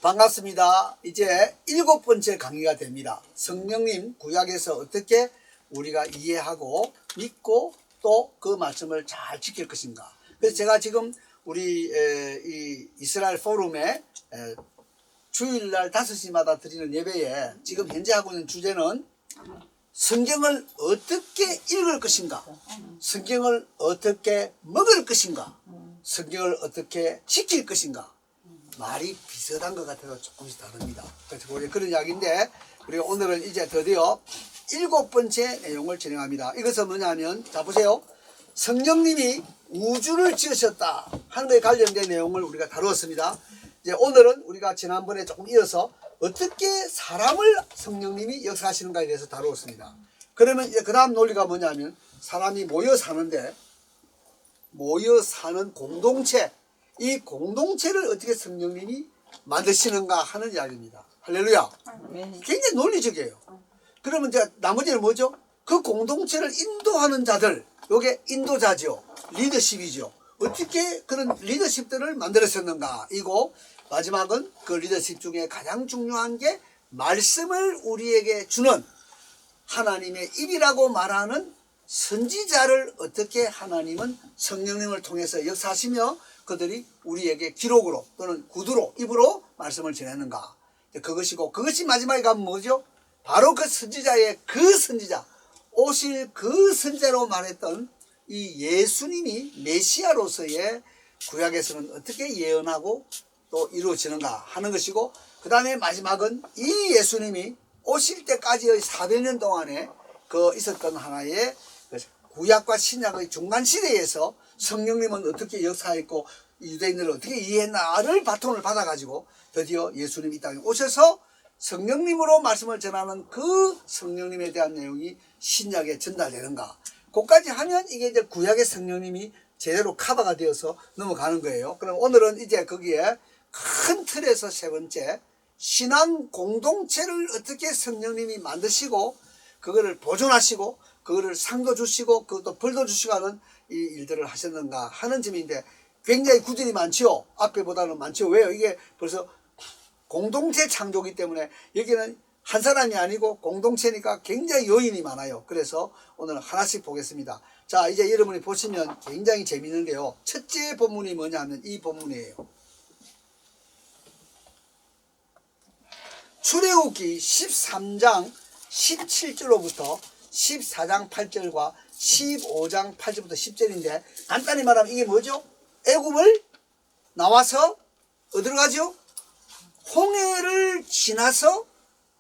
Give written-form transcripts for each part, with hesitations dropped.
반갑습니다. 이제 7번째 강의가 됩니다. 성령님 구약에서 어떻게 우리가 이해하고 믿고 또 그 말씀을 잘 지킬 것인가. 그래서 제가 지금 우리 이 이스라엘 포럼에 주일날 5시마다 드리는 예배에 지금 현재 하고 있는 주제는 성경을 어떻게 읽을 것인가, 성경을 어떻게 먹을 것인가, 성경을 어떻게 지킬 것인가. 말이 비슷한 것 같아서 조금씩 다릅니다. 그래서 우리 그런 이야기인데, 우리가 오늘은 이제 드디어 7번째 내용을 진행합니다. 이것은 뭐냐면, 자 보세요. 성령님이 우주를 지으셨다 하는 것에 관련된 내용을 우리가 다루었습니다. 이제 오늘은 우리가 지난번에 조금 이어서 어떻게 사람을 성령님이 역사하시는가에 대해서 다루었습니다. 그러면 이제 그 다음 논리가 뭐냐면, 사람이 모여 사는데, 모여 사는 공동체, 이 공동체를 어떻게 성령님이 만드시는가 하는 이야기입니다. 할렐루야. 굉장히 논리적이에요. 그러면 이제 나머지는 뭐죠? 그 공동체를 인도하는 자들, 요게 인도자죠. 리더십이죠. 어떻게 그런 리더십들을 만들었었는가. 이고 마지막은 그 리더십 중에 가장 중요한 게 말씀을 우리에게 주는 하나님의 입이라고 말하는 선지자를 어떻게 하나님은 성령님을 통해서 역사하시며 그들이 우리에게 기록으로 또는 구두로 입으로 말씀을 전했는가. 그것이고, 그것이 마지막에 가면 뭐죠? 바로 그 선지자의 그 선지자, 오실 그 선지자로 말했던 이 예수님이 메시아로서의 구약에서는 어떻게 예언하고 또 이루어지는가 하는 것이고, 그 다음에 마지막은 이 예수님이 오실 때까지의 400년 동안에 그 있었던 하나의 구약과 신약의 중간 시대에서 성령님은 어떻게 역사했고 유대인들을 어떻게 이해했나를 바톤을 받아가지고 드디어 예수님이 이 땅에 오셔서 성령님으로 말씀을 전하는 그 성령님에 대한 내용이 신약에 전달되는가. 그까지 하면 이게 이제 구약의 성령님이 제대로 커버가 되어서 넘어가는 거예요. 그럼 오늘은 이제 거기에 큰 틀에서 세 번째, 신앙 공동체를 어떻게 성령님이 만드시고 그거를 보존하시고 그거를 상도 주시고 그것도 벌도 주시고 하는 이 일들을 하셨는가 하는 점인데, 굉장히 구절이 많지요. 앞에보다는 많지요. 왜요? 이게 벌써 공동체 창조기 때문에 여기는 한 사람이 아니고 공동체니까 굉장히 요인이 많아요. 그래서 오늘 하나씩 보겠습니다. 자, 이제 여러분이 보시면 굉장히 재미있는 게요. 첫째 본문이 뭐냐면 이 본문이에요. 출애굽기 13장 17절로부터 14장 8절과 15장 8절부터 10절인데, 간단히 말하면 이게 뭐죠? 애굽을 나와서 어디로 가죠? 홍해를 지나서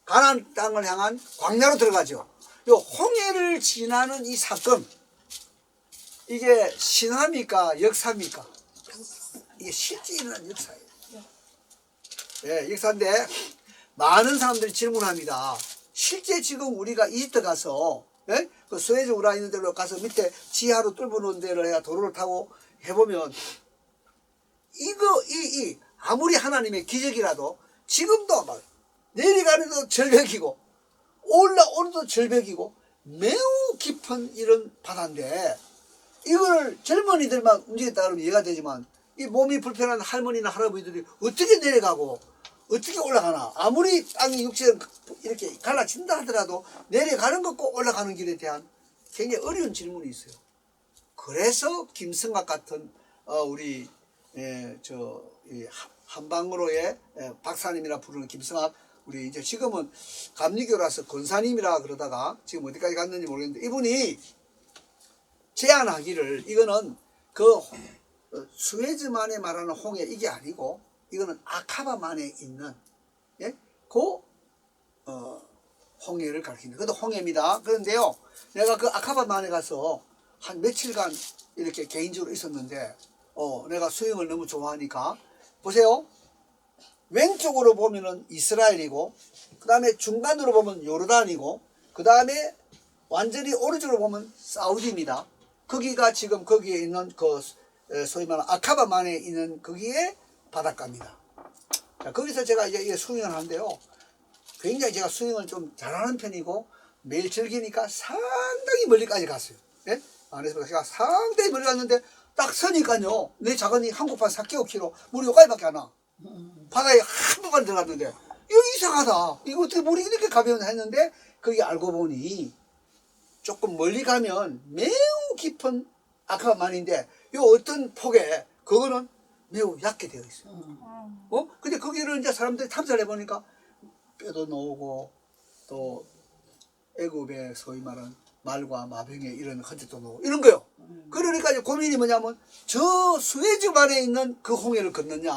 가나안 땅을 향한 광야로 들어가죠. 이 홍해를 지나는 이 사건, 이게 신화입니까? 역사입니까? 이게 실제 일어난 역사예요. 예, 역사인데 많은 사람들이 질문합니다. 실제 지금 우리가 이집트 가서, 예? 그 수에즈 우라 있는 데로 가서 밑에 지하로 뚫어놓은 데를 해야 도로를 타고 해보면, 이거, 아무리 하나님의 기적이라도 지금도 막 내려가는데도 절벽이고, 올라오는도 절벽이고, 매우 깊은 이런 바다인데, 이거를 젊은이들만 움직였다 그러면 이해가 되지만, 이 몸이 불편한 할머니나 할아버지들이 어떻게 내려가고, 어떻게 올라가나. 아무리 땅이 육체를 이렇게 갈라진다 하더라도 내려가는 것과 올라가는 길에 대한 굉장히 어려운 질문이 있어요. 그래서 김성학 같은 우리 한방으로의 박사님이라 부르는 김성학, 우리 이제 지금은 감리교라서 권사님이라 그러다가 지금 어디까지 갔는지 모르겠는데, 이분이 제안하기를 이거는 그 수에즈만에 말하는 홍해 이게 아니고 이거는 아카바만에 있는, 예? 그 홍해를 가리킵니다. 그것도 홍해입니다. 그런데요, 내가 그 아카바만에 가서 한 며칠간 이렇게 개인적으로 있었는데, 내가 수영을 너무 좋아하니까, 보세요. 왼쪽으로 보면은 이스라엘이고, 그 다음에 중간으로 보면 요르단이고, 그 다음에 완전히 오른쪽으로 보면 사우디입니다. 거기가 지금 거기에 있는 그 소위 말하는 아카바만에 있는 거기에 바닷가입니다. 자, 거기서 제가 이제 수영을 하는데요. 굉장히 제가 수영을 좀 잘하는 편이고, 매일 즐기니까 상당히 멀리까지 갔어요. 예? 그래서 제가 상당히 멀리 갔는데, 딱 서니까요, 내 작은 이 한국판 4km, 물이 여기까지밖에 안 와. 바다에 한 박물관 들어갔는데 이거 이상하다. 이거 어떻게 물이 이렇게 가벼운 했는데 거기 알고 보니 조금 멀리 가면 매우 깊은 아카만인데 요 어떤 폭에 그거는 매우 얕게 되어 있어요. 근데 거기를 이제 사람들이 탐사를 해보니까 뼈도 나오고 또 애굽의 소위 말하는 말과 마병의 이런 흔적도 나오고 이런 거요. 그러니까 이제 고민이 뭐냐면 저 수에즈만에 있는 그 홍해를 걷느냐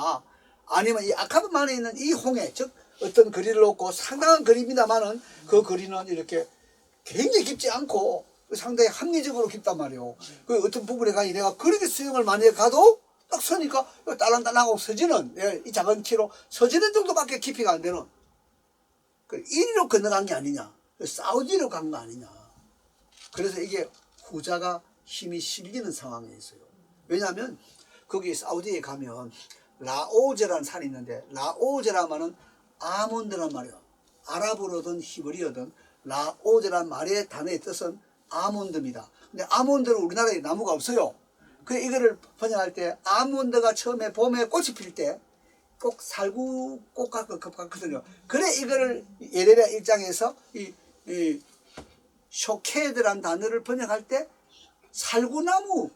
아니면 이 아카만에 있는 이 홍해 즉 어떤 거리를 놓고 상당한 거리입니다만은 그 거리는 이렇게 굉장히 깊지 않고 상당히 합리적으로 깊단 말이에요. 그 어떤 부분에 가니 내가 그렇게 수영을 많이 가도 딱 서니까 딸랑딸랑하고 서지는 이 작은 키로 서지는 정도밖에 깊이가 안 되는 이리로 건너간 게 아니냐 사우디로 간 거 아니냐. 그래서 이게 후자가 힘이 실리는 상황에 있어요. 왜냐하면 거기 사우디에 가면 라오제라는 산이 있는데 라오제라면은 아몬드란 말이에요. 아랍어로든 히브리어든 라오제란 말의 단어의 뜻은 아몬드입니다. 근데 아몬드는 우리나라에 나무가 없어요. 그 이거를 번역할 때 아몬드가 처음에 봄에 꽃이 필 때 꼭 살구꽃 같거든요. 그래 이거를 예레미야 1장에서 이 쇼케드란 단어를 번역할 때 살구나무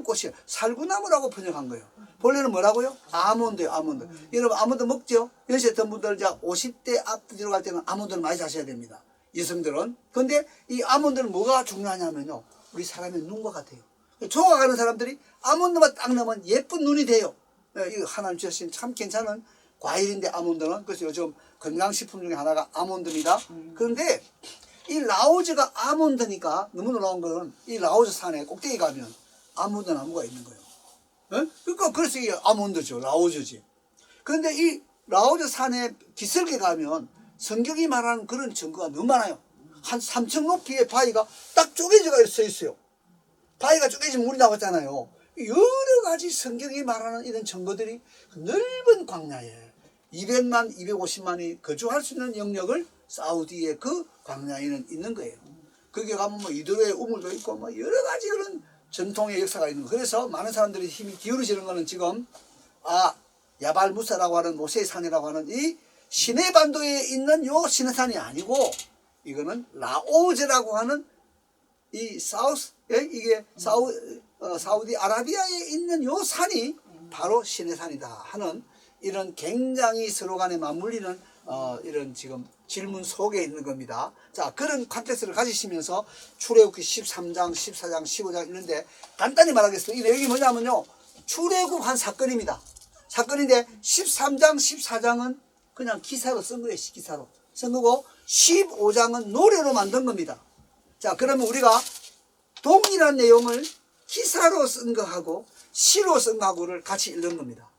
꽃이에요. 살구나무라고 번역한 거예요. 본래는 뭐라고요? 아몬드요, 아몬드. 여러분 아몬드 먹죠? 연세 든 분들 이제 50대 앞뒤로 갈 때는 아몬드를 많이 사셔야 됩니다. 여성들은. 근데 이 아몬드는 뭐가 중요하냐면요. 우리 사람의 눈과 같아요. 좋아가는 사람들이 아몬드만 딱 넣으면 예쁜 눈이 돼요. 이거 하나님 주신 참 괜찮은 과일인데 아몬드는. 그래서 요즘 건강식품 중에 하나가 아몬드입니다. 그런데 이 라오즈가 아몬드니까 너무 놀라운 거는 이 라오즈 산에 꼭대기 가면 아몬드 나무가 있는 거예요. 그러니까 그래서 이게 아몬드죠. 라오즈지. 그런데 이 라오즈 산에 기슭에 가면 성경이 말하는 그런 증거가 너무 많아요. 한 3층 높이의 바위가 딱 쪼개져가 서 있어요. 바위가 쪼개지면 물이 나왔잖아요. 여러 가지 성경이 말하는 이런 증거들이 넓은 광야에 200만, 250만이 거주할 수 있는 영역을 사우디의 그 광야에는 있는 거예요. 거기에 가면 뭐 이도의 우물도 있고 뭐 여러 가지 그런 전통의 역사가 있는 거예요. 그래서 많은 사람들이 힘이 기울어지는 거는 지금 야발무사라고 하는 모세의 산이라고 하는 이 시내 반도에 있는 요 시내산이 아니고 이거는 라오제라고 하는 이 이게 사우디 아라비아에 있는 요 산이 바로 시내산이다 하는 이런 굉장히 서로 간에 맞물리는 이런 지금 질문 속에 있는 겁니다. 자, 그런 컨텍스트를 가지시면서 출애굽기 13장, 14장, 15장 있는데 간단히 말하겠습니다. 이 내용이 뭐냐면요. 출애굽한 사건입니다. 사건인데 13장, 14장은 그냥 기사로 쓴 거예요. 기사로 쓴 거고 15장은 노래로 만든 겁니다. 자, 그러면 우리가 동일한 내용을 기사로 쓴 거하고 시로 쓴 거하고를 같이 읽는 겁니다.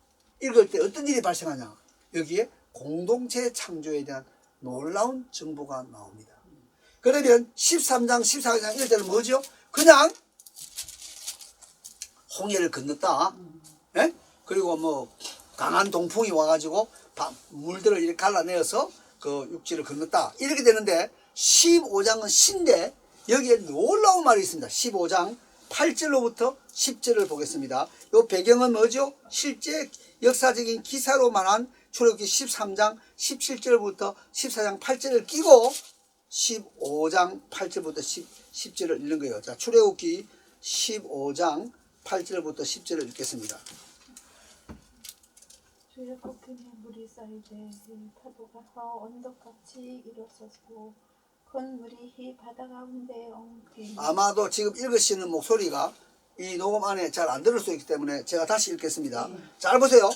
읽을 때 어떤 일이 발생하냐. 여기에 공동체 창조에 대한 놀라운 정보가 나옵니다. 그러면 13장, 14장 이럴 때는 뭐죠? 그냥 홍해를 건넜다. 예? 그리고 뭐 강한 동풍이 와가지고 물들을 이렇게 갈라내어서 그 육지를 건넜다. 이렇게 되는데 15장은 신데 여기에 놀라운 말이 있습니다. 15장 8절로부터 10절을 보겠습니다. 이 배경은 뭐죠? 실제 역사적인 기사로 말한 출애굽기 13장 17절부터 14장 8절을 끼고 15장 8절부터 10절을 읽는 거예요. 자, 출애굽기 15장 8절부터 10절을 읽겠습니다. 출애굽기에 물이 쌓이되 파도가 언덕같이 일어서고 큰 물이 바다 가운데 엉키니 아마도 지금 읽으시는 목소리가 이 녹음 안에 잘 안 들을 수 있기 때문에 제가 다시 읽겠습니다. 잘 보세요.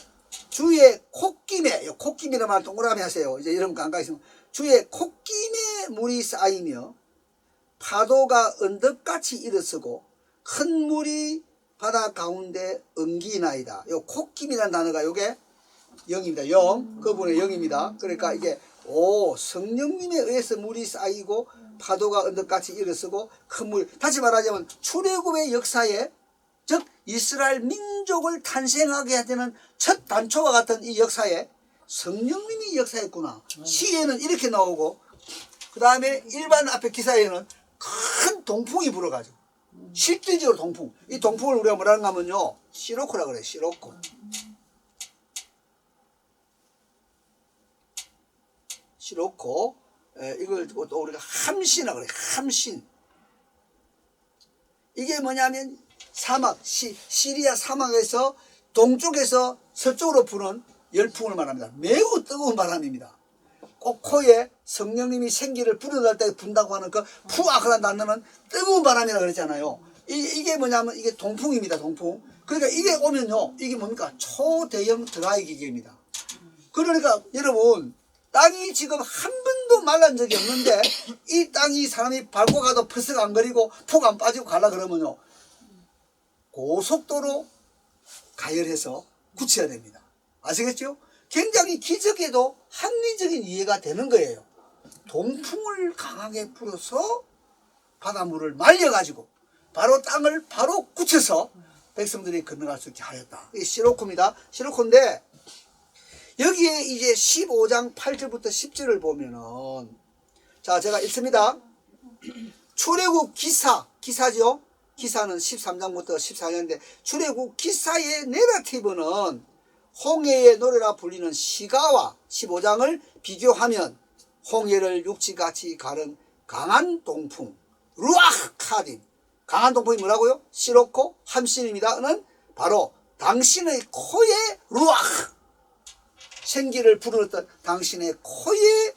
주의 콧김에, 콧김이라는 말 동그라미 하세요. 이제 이런 거 안 가있으면 주의 콧김에 물이 쌓이며 파도가 언덕같이 일어서고 큰 물이 바다 가운데 엉기나이다. 요 콧김이라는 단어가 요게 영입니다. 영. 그분의 영입니다. 그러니까 이게 성령님에 의해서 물이 쌓이고 파도가 언덕같이 일어서고 큰 물. 다시 말하자면 출애굽의 역사에 즉 이스라엘 민족을 탄생하게 하는 첫 단초와 같은 이 역사에 성령님이 역사했구나. 시에는 이렇게 나오고 그 다음에 일반 앞에 기사에는 큰 동풍이 불어가지고 실질적으로 동풍. 이 동풍을 우리가 뭐라는가 하면요. 시로코라 그래요. 시로코. 시로코. 이걸 또 우리가 함신이라고 그래요. 함신. 이게 뭐냐면 사막, 시리아 사막에서 동쪽에서 서쪽으로 부는 열풍을 말합니다. 매우 뜨거운 바람입니다. 꼭 코에 성령님이 생기를 불어날 때 분다고 하는 그 푸악하다 나는 뜨거운 바람이라고 그랬잖아요. 이게 뭐냐면 이게 동풍입니다. 동풍. 그러니까 이게 오면요. 이게 뭡니까? 초대형 드라이 기계입니다. 그러니까 여러분 땅이 지금 한 번도 말란 적이 없는데 이 땅이 사람이 밟고 가도 퍼석 안 거리고 폭 안 빠지고 가려 그러면요. 고속도로 가열해서 굳혀야 됩니다. 아시겠죠? 굉장히 기적에도 합리적인 이해가 되는 거예요. 동풍을 강하게 불어서 바닷물을 말려가지고 바로 땅을 바로 굳혀서 백성들이 건너갈 수 있게 하였다. 이게 시로코입니다. 시로코인데 여기에 이제 15장 8절부터 10절을 보면은 자 제가 읽습니다. 출애굽 기사죠. 기사는 13장부터 14장인데 출애굽 기사의 내러티브는 홍해의 노래라 불리는 시가와 15장을 비교하면 홍해를 육지같이 가른 강한 동풍 루아흐 카딘 강한 동풍이 뭐라고요? 시로코 함신입니다는 바로 당신의 코에 루아흐 생기를 불어넣었던 당신의 코에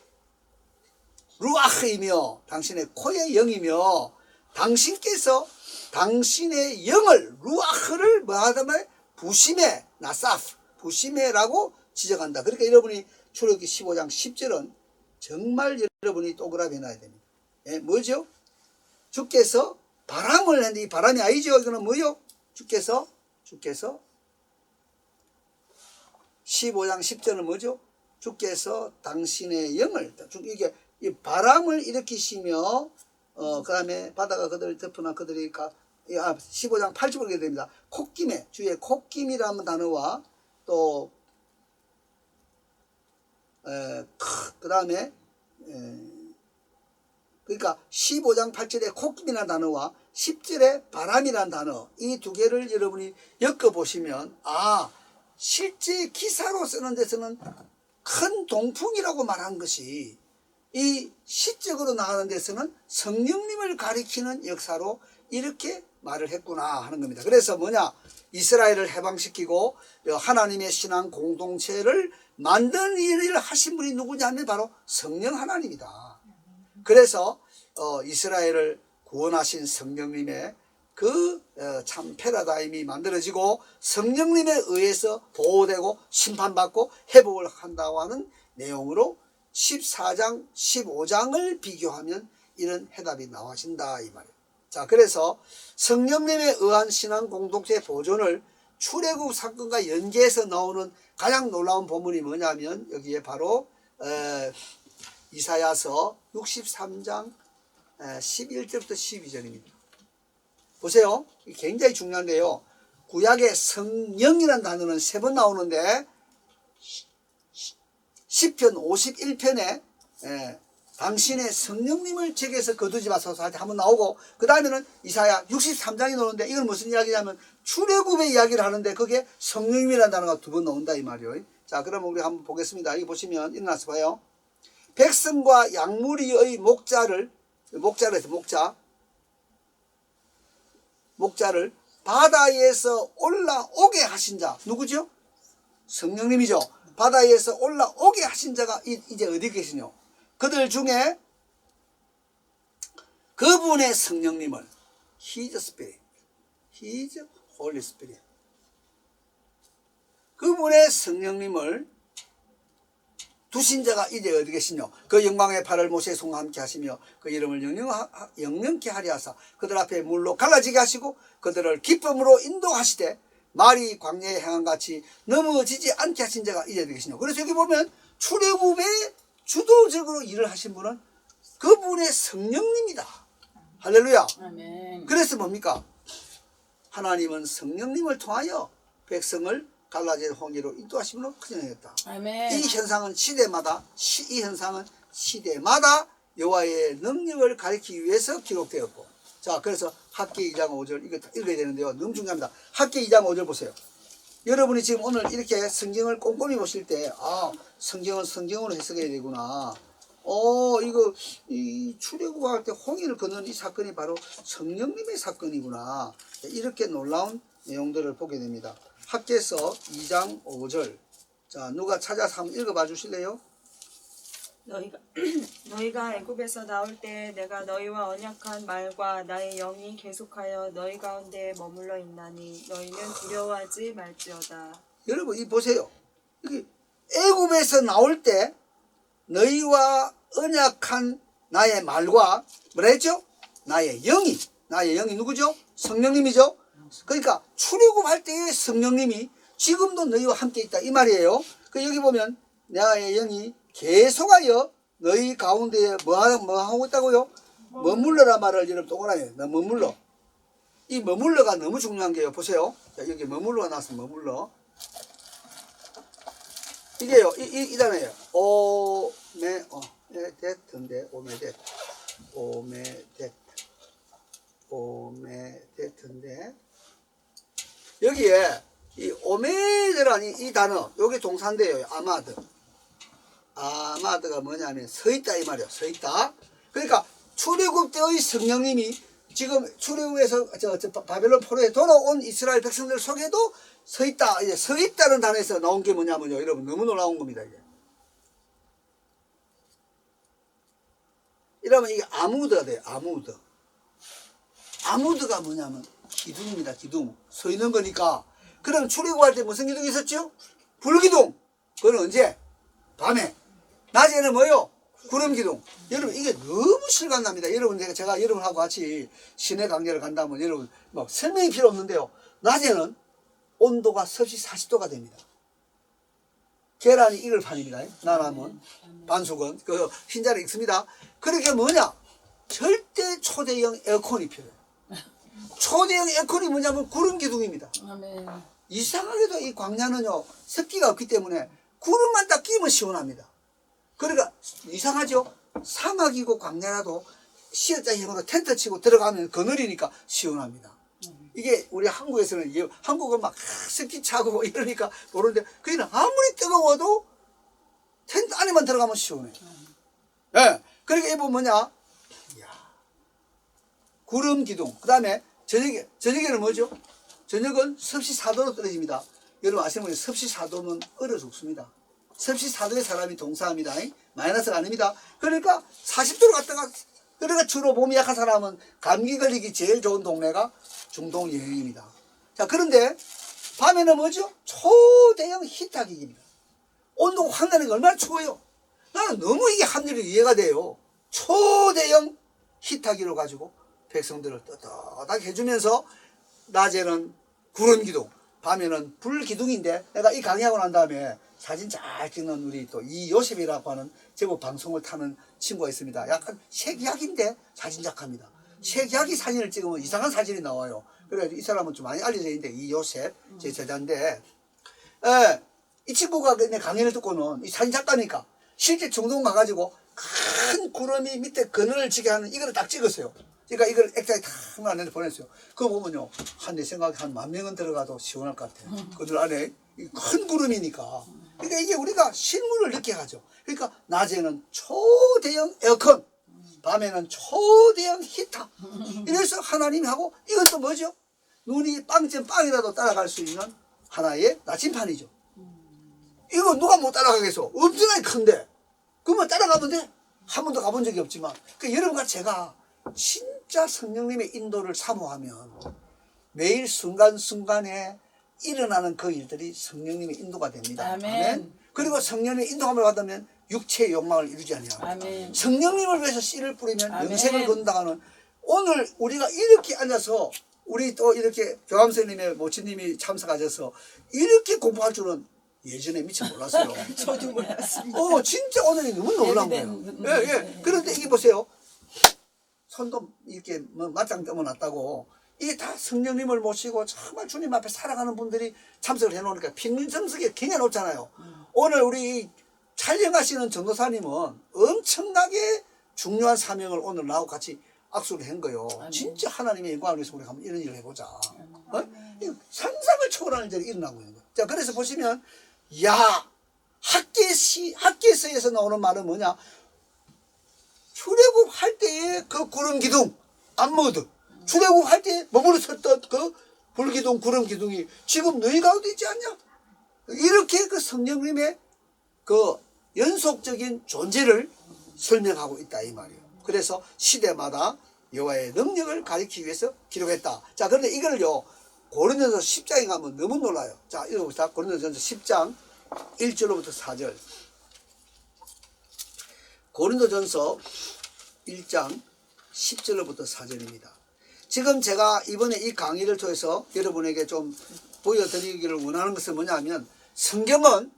루아흐이며 당신의 코의 영이며 당신께서 당신의 영을 루아흐를 뭐하다면 부심에 나사프 부심에라고 지적한다. 그러니까 여러분이 출애굽기 15장 10절은 정말 여러분이 동그라미 해놔야 됩니다. 예, 뭐죠? 주께서 바람을 했는데 이 바람이 아니죠. 이거는 뭐요? 주께서 15장 10절은 뭐죠? 주께서 당신의 영을 이게 이 바람을 일으키시며 그 다음에 바다가 그들을 덮으나 그들이 15장 8절 보게 됩니다. 콧김에 주의 콧김이라는 단어와 또 그 다음에 그러니까 15장 8절에 콧김이라는 단어와 10절에 바람이라는 단어 이 두 개를 여러분이 엮어보시면 실제 기사로 쓰는 데서는 큰 동풍이라고 말한 것이 이 시적으로 나가는 데서는 성령님을 가리키는 역사로 이렇게 말을 했구나 하는 겁니다. 그래서 뭐냐? 이스라엘을 해방시키고 하나님의 신앙 공동체를 만드는 일을 하신 분이 누구냐면 바로 성령 하나님이다. 그래서 이스라엘을 구원하신 성령님의 그 참 패러다임이 만들어지고 성령님에 의해서 보호되고 심판받고 회복을 한다고 하는 내용으로 14장 15장을 비교하면 이런 해답이 나와진다 이 말이에요. 자 그래서 성령님에 의한 신앙 공동체 보존을 출애굽 사건과 연계해서 나오는 가장 놀라운 본문이 뭐냐면 여기에 바로 이사야서 63장 11절부터 12절입니다. 보세요. 굉장히 중요한데요. 구약의 성령이라는 단어는 3번 나오는데 시편 51편에 당신의 성령님을 제게서 거두지 마소서 할 때 한번 나오고 그 다음에는 이사야 63장이 나오는데 이건 무슨 이야기냐면 출애굽의 이야기를 하는데 그게 성령님이라는 단어가 2번 나온다 이 말이에요. 자 그러면 우리 한번 보겠습니다. 여기 보시면 일어나서 봐요. 백성과 양무리의 목자를 바다에서 올라오게 하신 자 누구죠? 성령님이죠. 바다에서 올라오게 하신 자가 이제 어디 계시냐? 그들 중에 그분의 성령님을 His Spirit, His Holy Spirit 그분의 성령님을 두신 자가 이제 어디 계시냐? 그 영광의 팔을 모세의 손과 함께 하시며 그 이름을 영영케 하려 하사 그들 앞에 물로 갈라지게 하시고 그들을 기쁨으로 인도하시되 말이 광야에 향한같이 넘어지지 않게 하신 자가 이제 어디 계시냐? 그래서 여기 보면 출애굽에 주도적으로 일을 하신 분은 그분의 성령님이다. 할렐루야. 아멘. 그래서 뭡니까? 하나님은 성령님을 통하여 백성을 갈라진 홍해로 인도하심으로 크정하였다. 아멘. 이 현상은 시대마다 여호와의 능력을 가리키기 위해서 기록되었고 자 그래서 학기 2장 5절 이거 읽어야 되는데요. 너무 중요합니다. 학기 2장 5절 보세요. 여러분이 지금 오늘 이렇게 성경을 꼼꼼히 보실 때 성경은 성경으로 해석해야 되구나. 이거 이 출애굽할 때 홍해를 건너는 이 사건이 바로 성령님의 사건이구나. 이렇게 놀라운 내용들을 보게 됩니다. 학개서 2장 5절. 자, 누가 찾아서 한번 읽어봐 주실래요? 너희가 애굽에서 나올 때 내가 너희와 언약한 말과 나의 영이 계속하여 너희 가운데 머물러 있나니 너희는 두려워하지 말지어다. 여러분 이 보세요. 이게 애굽에서 나올 때 너희와 언약한 나의 말과 뭐라 했죠? 나의 영이 누구죠? 성령님이죠. 그러니까 출애굽할 때의 성령님이 지금도 너희와 함께 있다 이 말이에요. 그 여기 보면 나의 영이 계속하여 너희 가운데에 뭐 하고 있다고요? 머물러라 말을 여러분 동그라미 머물러. 이 머물러가 너무 중요한 게요. 보세요. 자, 여기 머물러가 나왔어. 머물러. 이게요. 이 단어예요. 오메데트인데 오메데트인데 여기에 이 오메드라는 이 단어 요게 동사인데요. 아마드가 뭐냐면 서 있다 이 말이에요. 서 있다. 그러니까 출애굽 때의 성령님이 지금 출애굽에서 바벨론 포로에 돌아온 이스라엘 백성들 속에도 서 있다. 이제 서 있다는 단어에서 나온 게 뭐냐면요. 여러분 너무 놀라운 겁니다. 이게. 이러면 이게 아무드가 돼요. 아무드가 뭐냐면 기둥입니다. 기둥. 서 있는 거니까. 그럼 출애굽할 때 무슨 기둥이 있었죠? 불기둥. 그건 언제? 밤에. 낮에는 뭐요? 구름 기둥. 여러분 이게 너무 실감납니다. 여러분 제가 여러분하고 같이 시내 강좌를 간다면 여러분 뭐 설명이 필요 없는데요. 낮에는 온도가 섭씨 40도가 됩니다. 계란이 익을 판입니다. 나라면 반숙은 그 흰자를 익습니다. 그렇게 뭐냐? 절대 초대형 에어컨이 필요해요. 초대형 에어컨이 뭐냐면 구름 기둥입니다. 아멘. 이상하게도 이 광야는요 습기가 없기 때문에 구름만 딱 끼면 시원합니다. 그러니까 이상하죠? 사막이고 광야라도 시어자형으로 텐트 치고 들어가면 그늘이니까 시원합니다. 이게 우리 한국에서는 한국은 막 습기 차고 이러니까 모르는데 거기는 아무리 뜨거워도 텐트 안에만 들어가면 시원해. 예. 그러니까 이거 뭐냐? 이야. 구름 기둥. 그 다음에 저녁에는 뭐죠? 저녁은 섭씨 4도로 떨어집니다. 여러분 아시는 분이 섭씨 4도면 얼어 죽습니다. 섭씨 4도의 사람이 동사합니다. 마이너스가 아닙니다. 그러니까 40도로 갔다가 그러니까 주로 몸이 약한 사람은 감기 걸리기 제일 좋은 동네가 중동 여행입니다. 자 그런데 밤에는 뭐죠? 초대형 히터기입니다. 온도가 확 나는 게 얼마나 추워요. 나는 너무 이게 하늘이 이해가 돼요. 초대형 히터기로 가지고 백성들을 떳떳하게 해주면서 낮에는 구름 기둥, 밤에는 불 기둥인데 내가 이 강의하고 난 다음에 사진 잘 찍는 우리 또 이요셉이라고 하는 제법 방송을 타는 친구가 있습니다. 약간 색약인데 사진작가입니다. 색약이 사진을 찍으면 이상한 사진이 나와요. 그래서 이 사람은 좀 많이 알려져 있는데 이요셉 제 제자인데 이 친구가 내 강의를 듣고는 이 사진작가니까 실제 중동 가가지고 큰 구름이 밑에 그늘을 지게 하는 이거를 딱 찍었어요. 그러니까 이걸 액자에 탁 안에 보냈어요. 그거 보면요 한 내 생각에 한 10,000명은 들어가도 시원할 것 같아요. 그늘 안에 큰 구름이니까. 그러니까 이게 우리가 실물을 느끼게 하죠. 그러니까 낮에는 초대형 에어컨, 밤에는 초대형 히터. 이래서 하나님이 하고 이것도 뭐죠? 눈이 빵이라도 따라갈 수 있는 하나의 나침판이죠. 이거 누가 못 따라가겠어? 엄청나게 큰데. 그러면 따라가면 돼. 한 번도 가본 적이 없지만. 그러니까 여러분과 제가 진짜 성령님의 인도를 사모하면 매일 순간순간에 일어나는 그 일들이 성령님의 인도가 됩니다. 아멘. 그리고 성령의 인도함을 받으면 육체의 욕망을 이루지 아니합니다. 아멘. 성령님을 위해서 씨를 뿌리면 아멘. 영생을 건다가는 오늘 우리가 이렇게 앉아서 우리 또 이렇게 교감선생님의 모친님이 참석하셔서 이렇게 공부할 줄은 예전에 미처 몰랐어요. 저도 몰랐습니다. 진짜 오늘이 너무 놀라운 거예요. 예. 그런데 이게 보세요. 손도 이렇게 뭐 맞짱 떠어놨다고 이게 다 성령님을 모시고 정말 주님 앞에 살아가는 분들이 참석을 해놓으니까 핑민정석에 굉장히 높잖아요. 오늘 우리 촬영하시는 전도사님은 엄청나게 중요한 사명을 오늘 나하고 같이 악수를 한 거예요. 진짜 하나님의 영광을 위해서 우리가 한번 이런 일을 해보자. 상상을 초월하는 일이 일어나고 있는 거예요. 자, 그래서 보시면 학개서에서 나오는 말은 뭐냐? 때 그 구름 기둥 안 먹어도 출애굽할 때 머무르 섰던 그 불기둥 구름 기둥이 지금 너희 가운데 있지 않냐? 이렇게 그 성령님의 그 연속적인 존재를 설명하고 있다 이 말이에요. 그래서 시대마다 여호와의 능력을 가리키기 위해서 기록했다. 자, 그런데 이걸요 고린도전서 10장에 가면 너무 놀라요. 자, 읽어봅시다. 고린도전서 10장 1절로부터 4절. 고린도전서 1장 10절로부터 4절입니다. 지금 제가 이번에 이 강의를 통해서 여러분에게 좀 보여드리기를 원하는 것은 뭐냐면 성경은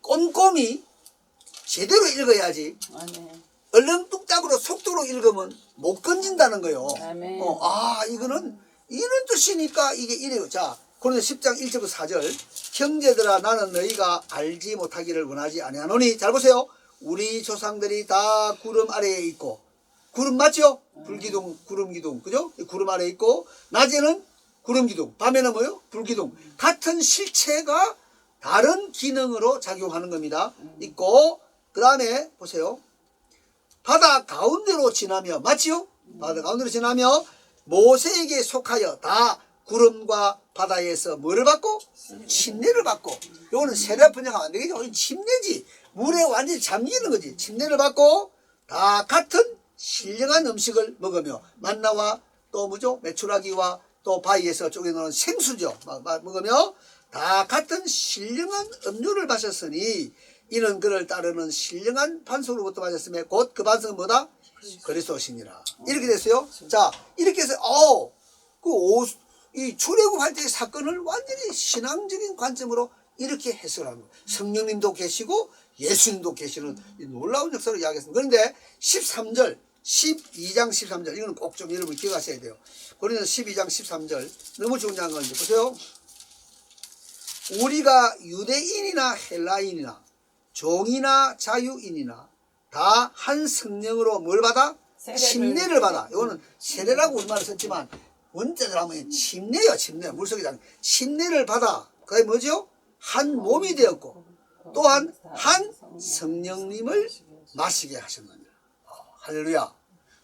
꼼꼼히 제대로 읽어야지 아멘. 얼렁뚱땅으로 속도로 읽으면 못 건진다는 거예요. 아멘. 이거는 이런 뜻이니까 이게 이래요. 자, 고린도 10장 1절부터 4절. 형제들아 나는 너희가 알지 못하기를 원하지 아니하노니. 잘 보세요. 우리 조상들이 다 구름 아래에 있고, 구름 맞죠? 불기둥, 구름기둥, 그죠? 구름 아래에 있고, 낮에는 구름기둥, 밤에는 뭐요? 불기둥. 같은 실체가 다른 기능으로 작용하는 겁니다. 있고, 그 다음에 보세요. 바다 가운데로 지나며, 맞지요? 바다 가운데로 지나며 모세에게 속하여 다 구름과 바다에서 뭐를 받고? 침례를 받고. 요거는 세례 번역하면 안 되겠죠? 이건 침례지. 물에 완전히 잠기는 거지. 침례를 받고 다 같은 신령한 음식을 먹으며 만나와 또 뭐죠? 메추라기와 또 바위에서 쪼개놓은 생수죠. 먹으며 다 같은 신령한 음료를 마셨으니 이는 그를 따르는 신령한 반석으로부터 마셨으며 곧 그 반석은 뭐다? 그리스도시니라. 이렇게 됐어요. 자, 이렇게 해서 이 출애굽할 때의 사건을 완전히 신앙적인 관점으로 이렇게 해석하는 거예요. 성령님도 계시고 예수님도 계시는 이 놀라운 역사를 이야기했습니다. 그런데 13절, 12장 13절 이거는 꼭 좀 여러분 기억하셔야 돼요. 고린도서 12장 13절 너무 중요한 건데 보세요. 우리가 유대인이나 헬라인이나 종이나 자유인이나 다 한 성령으로 뭘 받아? 침례를 받아. 이거는 세례라고 우리말을 썼지만 원자대로 하면 침례요. 침례. 물속에 담긴 침례를 받아. 그게 뭐죠? 한 몸이 되었고 또한 한 성령님을 마시게 하셨느니라. 할렐루야.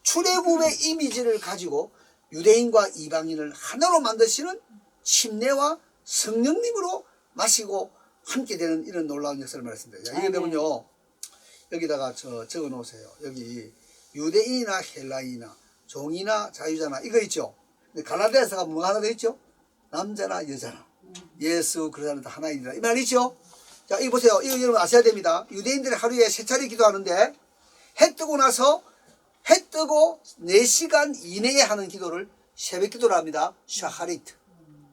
출애굽의 이미지를 가지고 유대인과 이방인을 하나로 만드시는 침례와 성령님으로 마시고 함께 되는 이런 놀라운 역사를 말했습니다. 이게 되면요. 여기다가 적어 놓으세요. 여기 유대인이나 헬라인이나 종이나 자유자나 이거 있죠. 갈라디아서가 뭐가 하나 되어 있죠? 남자나 여자나 예수 그리스도는 다 하나이니라 이 말 있죠. 자, 이거 보세요. 이거 여러분 아셔야 됩니다. 유대인들이 하루에 3차례 기도하는데 해 뜨고 나서 해 뜨고 4시간 이내에 하는 기도를 새벽 기도를 합니다. 샤하리트.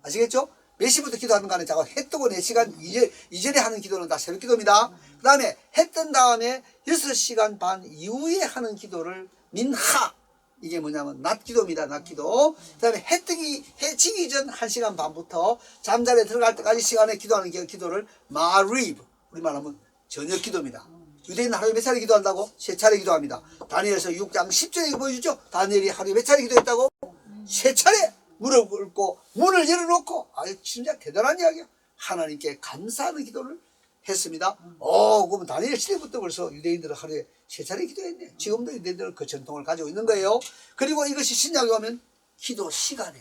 아시겠죠? 몇 시부터 기도하는 간에 자꾸 해 뜨고 4시간 이전에 하는 기도는 다 새벽 기도입니다. 그 다음에 해 뜬 다음에 6시간 반 이후에 하는 기도를 민하. 이게 뭐냐면 낮 기도입니다. 낮 기도. 그 다음에 해 지기 전 1시간 반부터 잠자리에 들어갈 때까지 시간에 기도하는 기도를 마리브. 우리말 하면 저녁 기도입니다. 유대인은 하루에 몇 차례 기도한다고? 3차례 기도합니다. 다니엘서 6장 10절에 보여주죠? 다니엘이 하루에 몇 차례 기도했다고? 3차례! 무릎 꿇고 문을 열어놓고 진짜 대단한 이야기야. 하나님께 감사하는 기도를 했습니다. 그러면 다니엘 시대부터 벌써 유대인들은 하루에 3차례 기도했네. 지금도 유대인들은 그 전통을 가지고 있는 거예요. 그리고 이것이 신약에 오면 기도 시간에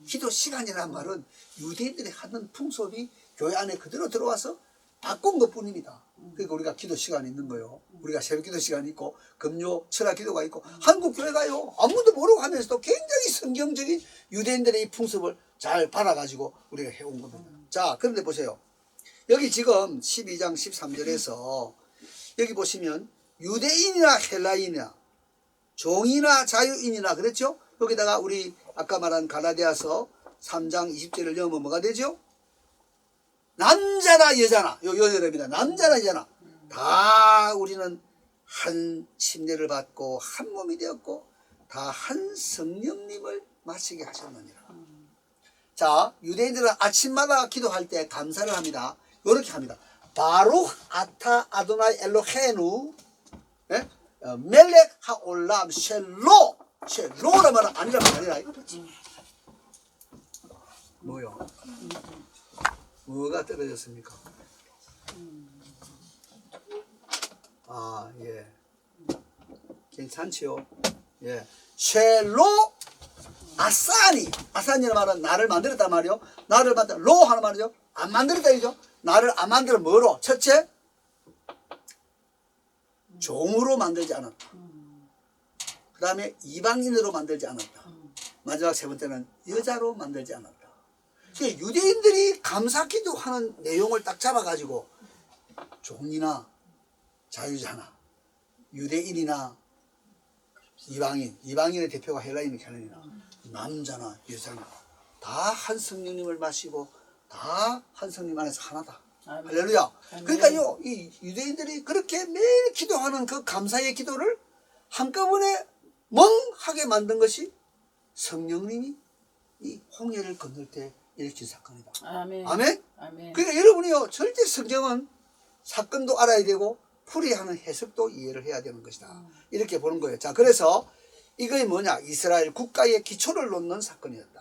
기도 시간이라는 말은 유대인들이 하는 풍속이 교회 안에 그대로 들어와서 바꾼 것 뿐입니다. 그러니까 우리가 기도 시간이 있는 거예요. 우리가 새벽 기도 시간이 있고 금요 철학 기도가 있고 한국 교회가요 아무도 모르고 하면서도 굉장히 성경적인 유대인들의 이 풍습을 잘 받아가지고 우리가 해온 겁니다. 자, 그런데 보세요. 여기 지금 12장 13절에서 여기 보시면 유대인이나 헬라인이나 종이나 자유인이나 그랬죠? 여기다가 우리 아까 말한 갈라디아서 3장 20절을 넣으면 뭐가 되죠? 남자나 여자나 여자랍니다. 남자나 여자나 다 우리는 한 침례를 받고 한 몸이 되었고 다 한 성령님을 마시게 하셨느니라. 자, 유대인들은 아침마다 기도할 때 감사를 합니다. 이렇게 합니다. 바룩 아타 아도나이 엘로헤누 멜렉 하올람 쉘로 쉘로라 말은 아니란 말이야. 뭐요? 뭐가 떨어졌습니까? 예. 괜찮지요? 예. 쉘로 아사니. 아사니는 말은 나를 만들었단 말이요. 나를 만들 로 하는 말이죠. 안 만들었다 이죠. 나를 안 만들어 뭐로? 첫째, 종으로 만들지 않았다. 그 다음에 이방인으로 만들지 않았다. 마지막 세 번째는 여자로 만들지 않았다. 그러니까 유대인들이 감사기도 하는 내용을 딱 잡아가지고 종이나 자유자나 유대인이나 이방인의 대표가 헬라인이 헬라인이나 남자나 여자나 다 한 성령님을 마시고 다 한 성령 안에서 하나다. 아멘. 할렐루야. 아멘. 그러니까요, 이 유대인들이 그렇게 매일 기도하는 그 감사의 기도를 한꺼번에 멍하게 만든 것이 성령님이 이 홍해를 건널 때 일으킨 사건이다. 아멘. 아멘? 아멘. 그러니까 여러분이요, 절대 성경은 사건도 알아야 되고 풀이하는 해석도 이해를 해야 되는 것이다. 이렇게 보는 거예요. 자, 그래서 이것이 뭐냐? 이스라엘 국가의 기초를 놓는 사건이었다.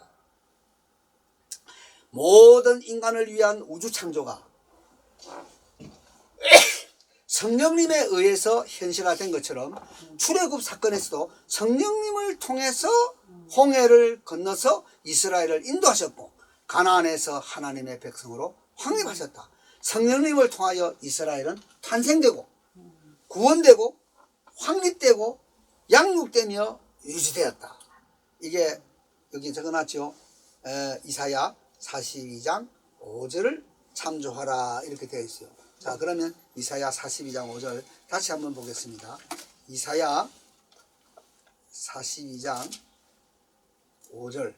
모든 인간을 위한 우주 창조가 성령님에 의해서 현실화된 것처럼 출애굽 사건에서도 성령님을 통해서 홍해를 건너서 이스라엘을 인도하셨고 가나안에서 하나님의 백성으로 확립하셨다. 성령님을 통하여 이스라엘은 탄생되고 구원되고 확립되고 양육되며 유지되었다. 이게 여기 적어놨죠. 이사야 42장 5절을 참조하라 이렇게 되어 있어요. 자, 그러면 이사야 42장 5절 다시 한번 보겠습니다. 이사야 42장 5절.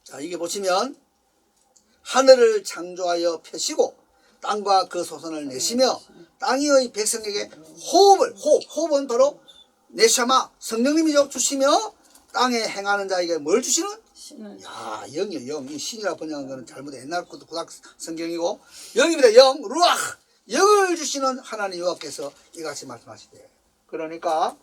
자, 이게 보시면 하늘을 창조하여 펴시고 땅과 그 소선을 내시며 땅의 백성에게 호흡은 바로 네샤마 성령님이죠. 주시며 땅에 행하는 자에게 뭘 주시는? 신은 야, 영이요, 영. 이 신이라 번역한 거는 잘못해. 옛날 것도 구약 성경이고 영입니다. 영, 루ach. 영을 주시는 하나님 여호와께서 이같이 말씀하시대. 그러니까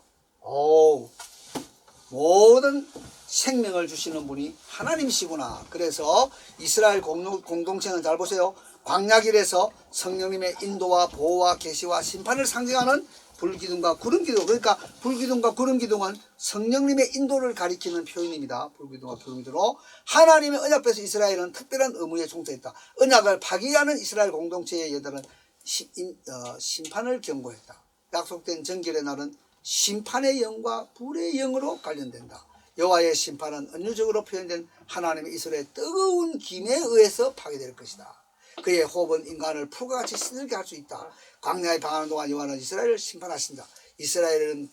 모든 생명을 주시는 분이 하나님이시구나. 그래서 이스라엘 공동체는 잘 보세요. 광야길에서 성령님의 인도와 보호와 계시와 심판을 상징하는 불기둥과 구름기둥. 그러니까 불기둥과 구름기둥은 성령님의 인도를 가리키는 표현입니다. 불기둥과 구름기둥으로 하나님의 언약궤에서 이스라엘은 특별한 의무에 종사했다. 언약을 파기하는 이스라엘 공동체의 여들은 심판을 경고했다. 약속된 정결의 날은 심판의 영과 불의 영으로 관련된다. 여호와의 심판은 은유적으로 표현된 하나님의 이스라엘의 뜨거운 김에 의해서 파괴될 것이다. 그의 호흡은 인간을 풀과 같이 시들게 할 수 있다. 광야에 방황하는 동안 여호와는 이스라엘을 심판하신다. 이스라엘이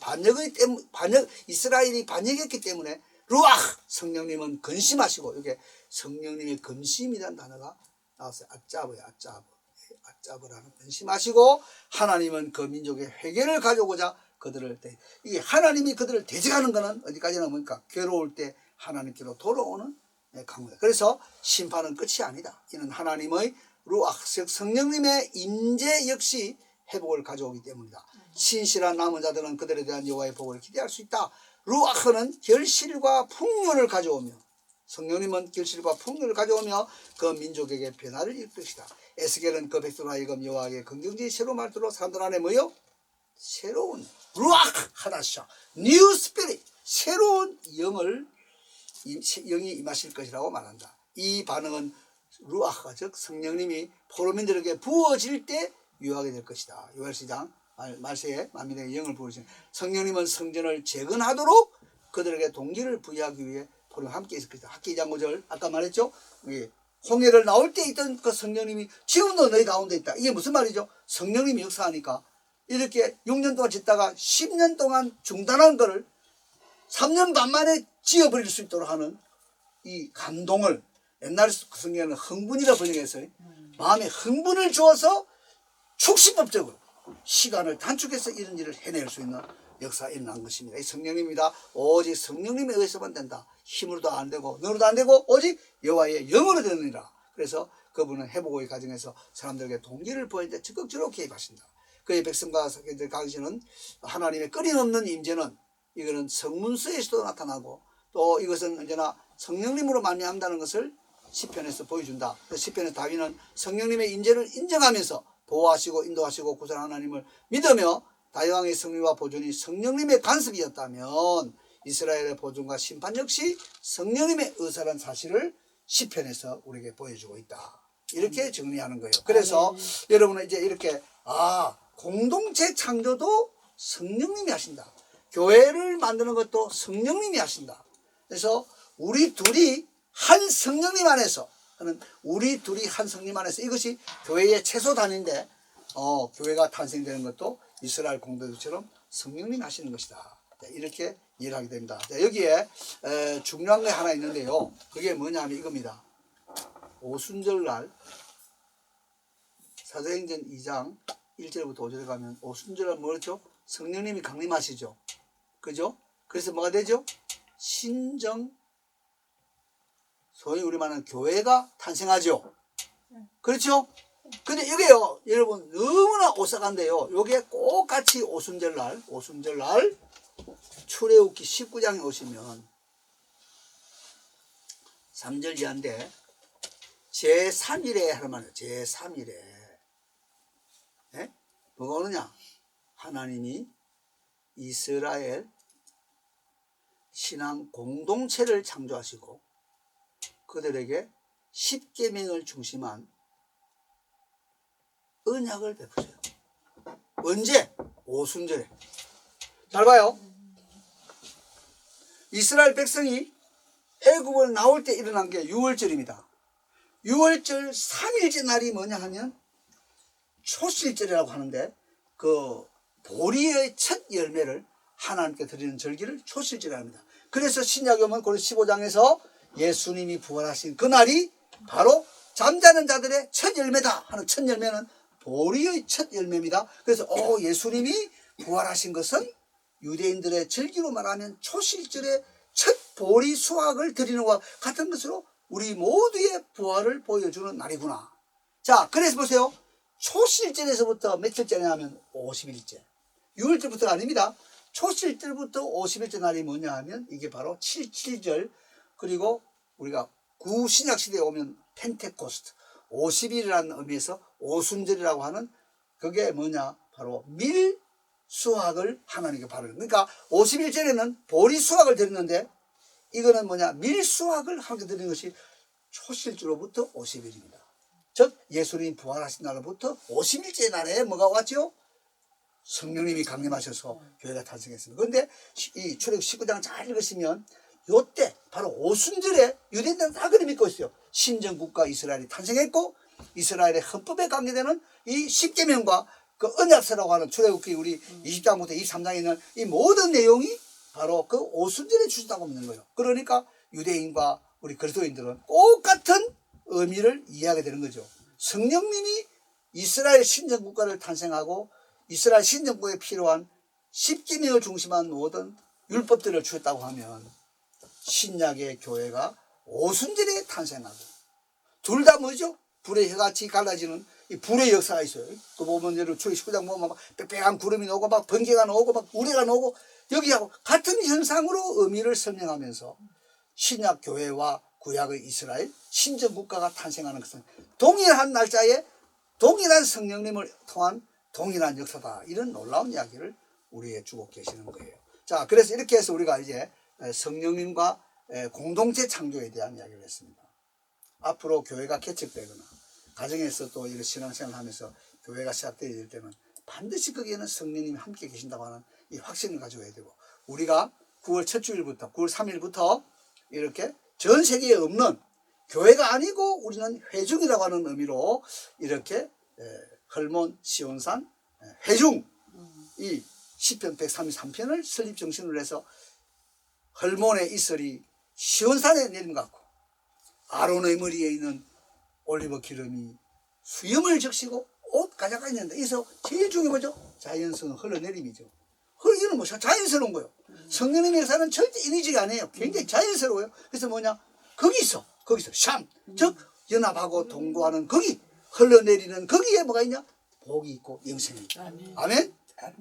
반역했기 때문에 루ach 성령님은 근심하시고, 이게 성령님의 근심이라는 단어가 나왔어요. 아짜브라는 근심하시고, 하나님은 그 민족의 회개를 가져오고자 이게 하나님이 그들을 대적하는 것은 어디까지나 뭡니까? 괴로울 때 하나님께로 돌아오는 강구다. 그래서 심판은 끝이 아니다. 이는 하나님의 루ach 성령님의 임재 역시 회복을 가져오기 때문이다. 신실한 남은 자들은 그들에 대한 여호와의 복을 기대할 수 있다. 루ach는 결실과 풍요를 가져오며, 성령님은 결실과 풍요를 가져오며 그 민족에게 변화를 일으킬 것이다. 에스겔은 그 백성을 하여금 여호와의 긍정적인 새로운 말투로 사람들 안에 모여 새로운 루ach 하다샤 뉴 스피릿 새로운 영이 임하실 것이라고 말한다. 이 반응은 루아ха 즉 성령님이 포로민들에게 부어질 때 유하게 될 것이다. 요엘시장 말세에 만민에게 영을 부으시는 성령님은 성전을 재건하도록 그들에게 동기를 부여하기 위해 포로와 함께 있을 것이다. 학기 2장 5절 아까 말했죠. 홍해를 나올 때 있던 그 성령님이 지금도 너희 가운데 있다. 이게 무슨 말이죠? 성령님이 역사하니까 이렇게 6년 동안 짓다가 10년 동안 중단한 거를 3년 반 만에 지어버릴 수 있도록 하는 이 감동을 옛날 성경에는 흥분이라 번역했어요. 마음에 흥분을 주어서 축시법적으로 시간을 단축해서 이런 일을 해낼 수 있는 역사가 일어난 것입니다. 이 성령님이다. 오직 성령님에 의해서만 된다. 힘으로도 안 되고 너로도 안 되고 오직 여호와의 영으로 되느니라. 그래서 그분은 회복의 과정에서 사람들에게 동기를 보이는데 적극적으로 개입하신다. 그의 백성과 가시는 하나님의 끊임없는 임재는 이거는 성문서에서도 나타나고 또 이것은 언제나 성령님으로 말미암다는 것을 시편에서 보여준다. 시편의 다윗은 성령님의 임재를 인정하면서 보호하시고 인도하시고 구원하는 하나님을 믿으며 다윗왕의 승리와 보존이 성령님의 간섭이었다면 이스라엘의 보존과 심판 역시 성령님의 의사라는 사실을 시편에서 우리에게 보여주고 있다. 이렇게 정리하는 거예요. 그래서 여러분은 이제 이렇게 공동체 창조도 성령님이 하신다. 교회를 만드는 것도 성령님이 하신다. 그래서 우리 둘이 한 성령님 안에서 하는 우리 둘이 한 성령 안에서 이것이 교회의 최소 단위인데 교회가 탄생되는 것도 이스라엘 공동체처럼 성령님이 하시는 것이다. 이렇게 이해를 하게 됩니다. 여기에 중요한 게 하나 있는데요. 그게 뭐냐면 이겁니다. 오순절날 사도행전 2장 1절부터 5절에 가면 오순절날 뭐였죠? 성령님이 강림하시죠. 그죠? 그래서 뭐가 되죠? 신정 소위 우리 말하는 교회가 탄생하죠. 그렇죠? 근데 이게요, 여러분 너무나 오싹한데요. 요게 꼭 같이 오순절날 출애굽기 19장에 오시면 3절 이하인데 제3일에 하는 말이에요. 제3일에 뭐가 오느냐? 하나님이 이스라엘 신앙 공동체를 창조하시고 그들에게 십계명을 중심한 언약을 베푸세요. 언제? 오순절에. 잘 봐요. 이스라엘 백성이 애굽을 나올 때 일어난 게 6월절입니다. 6월절 3일째 날이 뭐냐 하면 초실절이라고 하는데 그 보리의 첫 열매를 하나님께 드리는 절기를 초실절이라고 합니다. 그래서 신약에 보면 고린도 15장에서 예수님이 부활하신 그날이 바로 잠자는 자들의 첫 열매다 하는 첫 열매는 보리의 첫 열매입니다. 그래서 예수님이 부활하신 것은 유대인들의 절기로 말하면 초실절의 첫 보리 수확을 드리는 것과 같은 것으로 우리 모두의 부활을 보여주는 날이구나. 자, 그래서 보세요. 초실절에서부터 며칠째냐 하면 50일째. 6월절부터가 아닙니다. 초실절부터 50일째 날이 뭐냐 하면 이게 바로 77절 그리고 우리가 구신약시대에 오면 펜테코스트 50일이라는 의미에서 오순절이라고 하는 그게 뭐냐 바로 밀수확을 하나님께 바르는 그러니까 50일 전에는 보리수확을 드렸는데 이거는 뭐냐 밀수확을 하게 드리는 것이 초실주로부터 50일입니다. 즉 예수님 부활하신 날로부터 50일째 날에 뭐가 왔죠? 성령님이 강림하셔서 교회가 탄생했습니다. 그런데 이 출애굽 19장 잘 읽으시면 요때 바로 오순절에 유대인들은 다 그리 믿고 있어요. 신정국가 이스라엘이 탄생했고 이스라엘의 헌법에 관계되는 이 십계명과 그 언약서라고 하는 출애굽기 우리 20장부터 23장에 있는 이 모든 내용이 바로 그 오순절에 주셨다고 믿는 거예요. 그러니까 유대인과 우리 그리스도인들은 똑같은 의미를 이해하게 되는 거죠. 성령님이 이스라엘 신정국가를 탄생하고 이스라엘 신정국에 필요한 십계명을 중심한 모든 율법들을 주셨다고 하면 신약의 교회가 오순절에 탄생하고 둘 다 뭐죠? 불의 혀같이 갈라지는 이 불의 역사가 있어요. 그 보면 예를 출애굽 19장 보면 막 빽빽한 구름이 나오고 막 번개가 나오고 막 우레가 나오고 여기하고 같은 현상으로 의미를 설명하면서 신약 교회와 구약의 이스라엘 신정국가가 탄생하는 것은 동일한 날짜에 동일한 성령님을 통한 동일한 역사다. 이런 놀라운 이야기를 우리에게 주고 계시는 거예요. 자, 그래서 이렇게 해서 우리가 이제 성령님과 공동체 창조에 대한 이야기를 했습니다. 앞으로 교회가 개척되거나 가정에서 또 이런 신앙생활을 하면서 교회가 시작될 때는 반드시 거기에는 성령님이 함께 계신다고 하는 이 확신을 가져야 되고 우리가 9월 첫 주일부터 9월 3일부터 이렇게 전 세계에 없는 교회가 아니고 우리는 회중이라고 하는 의미로 이렇게 헐몬 시온산 회중 이 시편 133편을 설립 정신으로 해서 헐몬의 이슬이 시온산에 내림 같고 아론의 머리에 있는 올리브 기름이 수염을 적시고 옷 가져가 있는데 여기서 제일 중요한 뭐죠? 자연스러운 흘러내림이죠. 이거는 뭐 자연스러운 거예요. 성령님의 역사는 절대 인위적이 아니에요. 굉장히 자연스러워요. 그래서 뭐냐? 거기서 샴, 즉 연합하고 동거하는 거기 흘러내리는 거기에 뭐가 있냐? 복이 있고 영생이 있고. 아멘?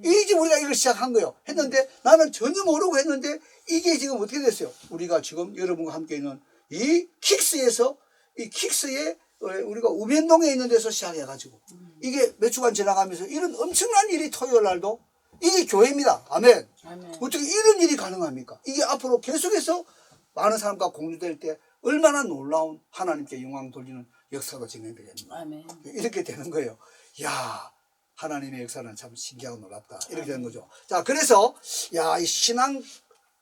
이제 우리가 이걸 시작한 거예요. 했는데 나는 전혀 모르고 했는데 이게 지금 어떻게 됐어요? 우리가 지금 여러분과 함께 있는 이 킥스에서 이 킥스에 우리가 우면동에 있는 데서 시작해가지고 이게 몇 주간 지나가면서 이런 엄청난 일이 토요일 날도 이게 교회입니다. 아멘. 아멘. 어떻게 이런 일이 가능합니까? 이게 앞으로 계속해서 많은 사람과 공유될 때 얼마나 놀라운 하나님께 영광 돌리는 역사가 진행되겠는가. 아멘. 이렇게 되는 거예요. 야, 하나님의 역사는 참 신기하고 놀랍다. 이렇게 되는 거죠. 자, 그래서 야, 이 신앙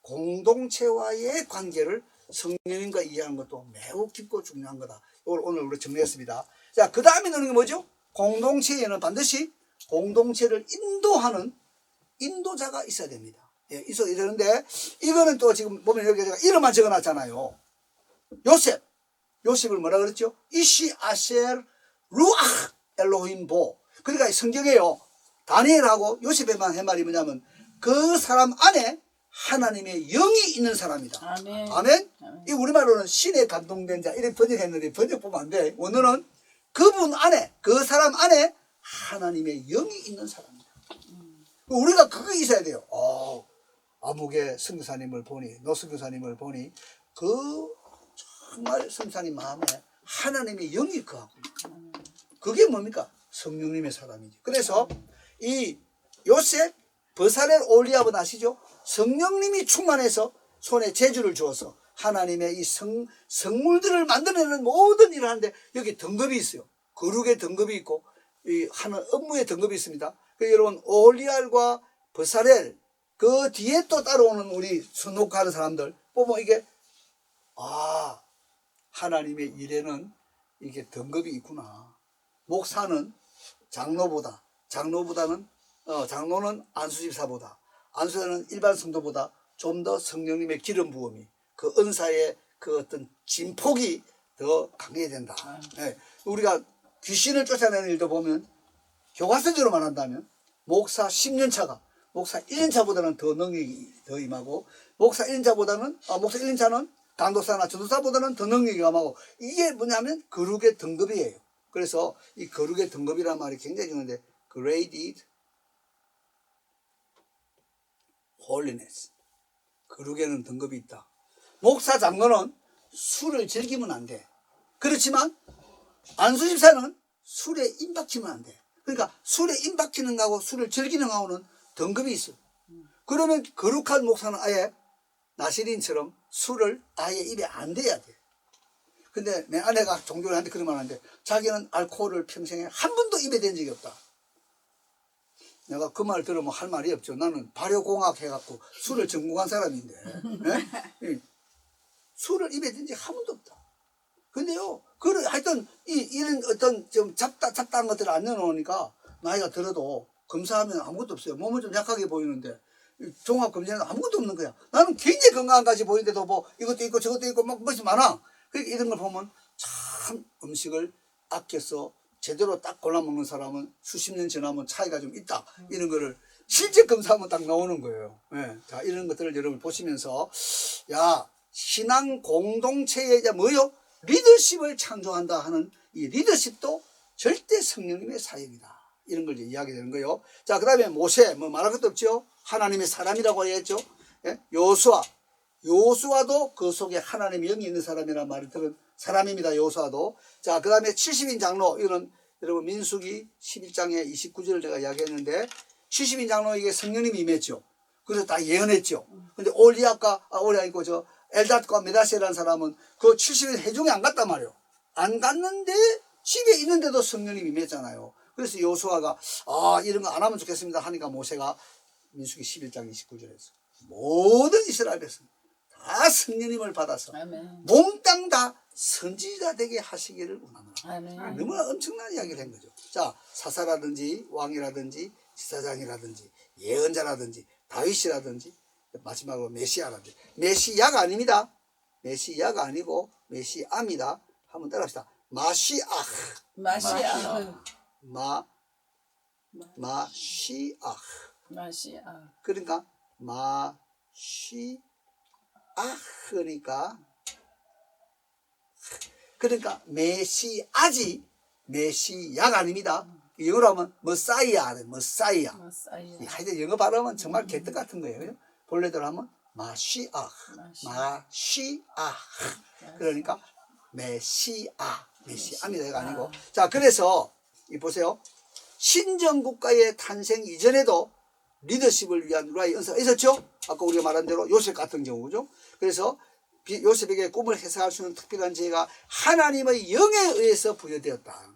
공동체와의 관계를 성령님과 이해하는 것도 매우 깊고 중요한 거다. 이걸 오늘 우리 정리했습니다. 자, 그 다음에 넣는 게 뭐죠? 공동체에는 반드시 공동체를 인도하는 인도자가 있어야 됩니다. 예, 있어야 되는데, 이거는 또 지금 보면 여기 제가 이름만 적어 놨잖아요. 요셉. 요셉을 뭐라 그랬죠? 이시 아셀 루아 엘로힘 보. 그러니까 성경에요, 다니엘하고 요셉에만 한 말이 뭐냐면 그 사람 안에 하나님의 영이 있는 사람이다. 아멘. 아멘? 이 우리말로는 신에 감동된 자, 이렇게 번역했는데 번역 보면 안 돼. 원어는 그분 안에, 그 사람 안에 하나님의 영이 있는 사람이다. 우리가 그거 있어야 돼요. 아무개 선교사님을 보니, 노 선교사님을 보니 그 정말 선교사님 마음에 하나님의 영이 거하고 있다. 그게 뭡니까? 성령님의 사람이지. 그래서 이 요셉 버사렐 올리압은 아시죠? 성령님이 충만해서 손에 재주를 주어서 하나님의 이 성물들을 만들어내는 모든 일을 하는데 여기 등급이 있어요. 거룩의 등급이 있고 이 하는 업무의 등급이 있습니다. 그러니까 여러분 올리압과 버사렐 그 뒤에 또 따라오는 우리 순록하는 사람들 보면 이게 하나님의 일에는 이게 등급이 있구나. 목사는 장로는 안수집사보다, 안수사는 일반 성도보다 좀 더 성령님의 기름 부음이 그 은사의 그 어떤 진폭이 더 강해야 된다. 네. 우리가 귀신을 쫓아내는 일도 보면 교과서적으로 말한다면 목사 10년 차가 목사 1년 차보다는 더 능력이 더 임하고 목사 1년 차는 강도사나 전도사보다는 더 능력이 임하고 이게 뭐냐면 거룩의 등급이에요. 그래서 이 거룩의 등급이란 말이 굉장히 중요한데 graded holiness. 거룩에는 등급이 있다. 목사 장로는 술을 즐기면 안 돼. 그렇지만 안수집사는 술에 임박히면 안 돼. 그러니까 술에 임박히는 거하고 술을 즐기는 거하고는 등급이 있어. 그러면 거룩한 목사는 아예 나시린처럼 술을 아예 입에 안 대야 돼. 근데 내 아내가 종교를 하는데 그런 말 하는데 자기는 알코올을 평생에 한 번도 입에 댄 적이 없다. 내가 그 말 들으면 할 말이 없죠. 나는 발효공학 해갖고 술을 전공한 사람인데 네? 술을 입에 댄 적이 한 번도 없다. 근데요, 하여튼 이런 어떤 좀 잡다한 것들을 안 내놓으니까 나이가 들어도 검사하면 아무것도 없어요. 몸은 좀 약하게 보이는데 종합 검진에는 아무것도 없는 거야. 나는 굉장히 건강한 같이 보이는데도 뭐 이것도 있고 저것도 있고 막 무엇이 많아. 그러니까 이런 걸 보면 참 음식을 아껴서 제대로 딱 골라 먹는 사람은 수십 년 지나면 차이가 좀 있다. 이런 거를 실제 검사하면 딱 나오는 거예요. 네. 자, 이런 것들을 여러분 보시면서 야, 신앙 공동체에 뭐요? 리더십을 창조한다 하는 이 리더십도 절대 성령님의 사역이다. 이런 걸 이제 이야기되는 거예요. 자, 그 다음에 모세, 뭐 말할 것도 없죠. 하나님의 사람이라고 했죠. 예? 요수아도 그 속에 하나님의 영이 있는 사람이라는 말을 들은 사람입니다. 요수아도. 자, 그 다음에 70인 장로, 이거는 여러분 민수기 11장에 29절을 제가 이야기했는데 70인 장로에게 성령님이 임했죠. 그래서 다 예언했죠. 근데 올리압과 엘닷과 메다세라는 사람은 그 70인 회중에 안 갔단 말이에요. 안 갔는데 집에 있는데도 성령님이 임했잖아요. 그래서 요수아가 이런 거 안 하면 좋겠습니다 하니까 모세가 민수기 11장 29절에서 모든 이스라엘 백성 다 성령님을 받아서 아멘. 몽땅 다 선지자 되게 하시기를 원합니다. 아멘. 너무나 엄청난 이야기를 한 거죠. 자, 사사라든지 왕이라든지 지사장이라든지 예언자라든지 다윗이라든지 마지막으로 메시아라든지 메시아가 아닙니다. 메시아가 아니고 메시아입니다. 한번 따라합시다. 마시아. 그러니까 그러니까 메시아지 메시아가 아닙니다. 영어로 하면 머사이아. 하여튼 영어 발음은 정말 개떡 같은 거예요. 본래대로 하면 마시아. 그러니까 메시아입니다. 이거 아니고. 자, 그래서 이 보세요. 신정국가의 탄생 이전에도 리더십을 위한 루아의 은사가 있었죠. 아까 우리가 말한 대로 요셉 같은 경우죠. 그래서 요셉에게 꿈을 해석할 수 있는 특별한 지혜가 하나님의 영에 의해서 부여되었다.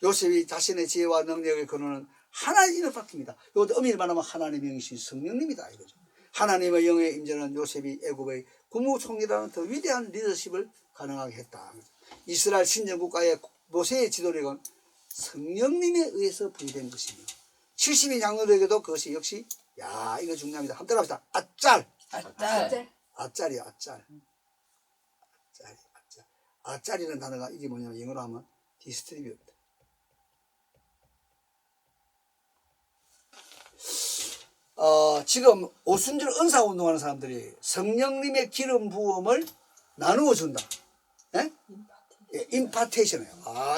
요셉이 자신의 지혜와 능력을 거는 하나님을 바뀝니다. 이것도 엄밀히 말하면 하나님의 영이신 성령님이다 이거죠. 하나님의 영의 임재는 요셉이 애굽의 국무총리라는 더 위대한 리더십을 가능하게 했다. 이스라엘 신정국가의 모세의 지도력은 성령님에 의해서 부여된 것입니다. 70인 장로들에게도 그것이 역시 이거 중요합니다. 한번 따라합시다. 아짤. 아짤이야 아짤. 아짤이라는 단어가 이게 뭐냐면 영어로 하면 디스트리뷰트. 지금 오순절 은사 운동하는 사람들이 성령님의 기름 부음을 나누어 준다. 예? 임파테이션이에요.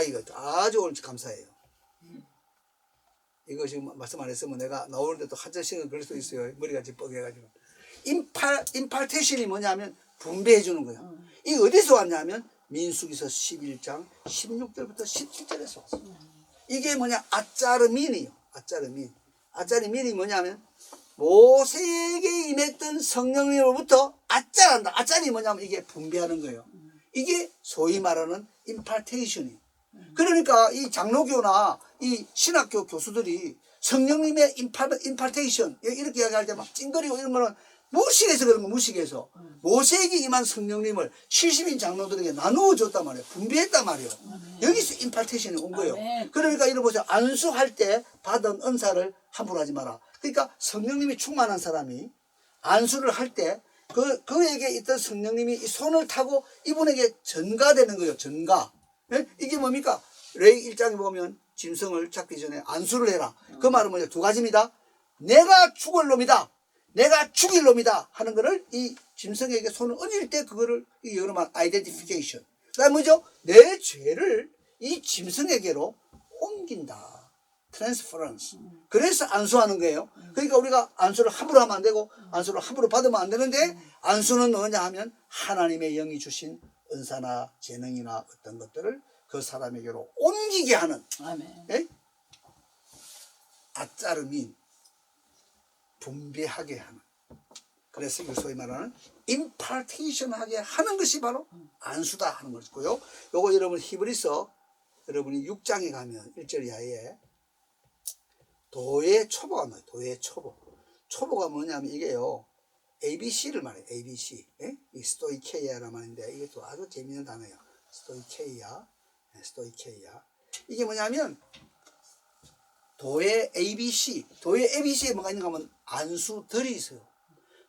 이거 아주 오늘 감사해요. 이거 지금 말씀 안 했으면 내가 나오는데 또 한참 시간 걸릴 수도 있어요. 머리가 지금 뻐개가지고. 임파테이션이 뭐냐면 분배해 주는 거예요. 이게 어디서 왔냐면 민수기서 11장 16절부터 17절에서 왔어요. 이게 뭐냐? 아짜르민이에요. 아짜르민. 아짜르민이 뭐냐면 모세에게 임했던 성령님으로부터 아짜란다. 아짜리 뭐냐면 이게 분배하는 거예요. 이게 소위 말하는 임파테이션이에요. 그러니까 이 장로교나 이 신학교 교수들이 성령님의 임파테이션 이렇게 이야기할 때 막 찡거리고 이런 거는 무식해서 그런 거 무식해서 모세에게 임한 성령님을 70인 장로들에게 나누어 줬단 말이에요. 분배했단 말이에요. 여기서 임파테이션이 온 거예요. 그러니까 이런 보세요. 안수할 때 받은 은사를 함부로 하지 마라. 그러니까 성령님이 충만한 사람이 안수를 할 때 그에게 있던 성령님이 이 손을 타고 이분에게 전가되는 거예요. 전가. 예? 이게 뭡니까? 레위 1장에 보면 짐승을 잡기 전에 안수를 해라. 그 말은 뭐냐? 두 가지입니다. 내가 죽을 놈이다. 내가 죽일 놈이다 하는 거를 이 짐승에게 손을 얹을 때 그거를 여러 말 아이덴티피케이션. 그다음 뭐죠? 내 죄를 이 짐승에게로 옮긴다. 트랜스퍼런스. 그래서 안수하는 거예요. 그러니까 우리가 안수를 함부로 하면 안 되고 안수를 함부로 받으면 안 되는데 안수는 뭐냐 하면 하나님의 영이 주신 은사나 재능이나 어떤 것들을 그 사람에게로 옮기게 하는. 아멘. 예? 아짜르민. 분배하게 하는. 그래서 이걸 소위 말하는 임파테이션하게 하는 것이 바로 안수다 하는 것이고요. 요거 여러분 히브리서 여러분이 6장에 가면 1절 이하에 도의 초보가 뭐예요? 도의 초보. 초보가 뭐냐면 이게요. ABC를 말해요. ABC. 예? 이 스토이케이아라는 말인데 이것도 아주 재미있는 단어예요. 스토이케이아. 스토이케이아. 이게 뭐냐면 도의 ABC. 도의 ABC에 뭐가 있는가 하면 안수들이 있어요.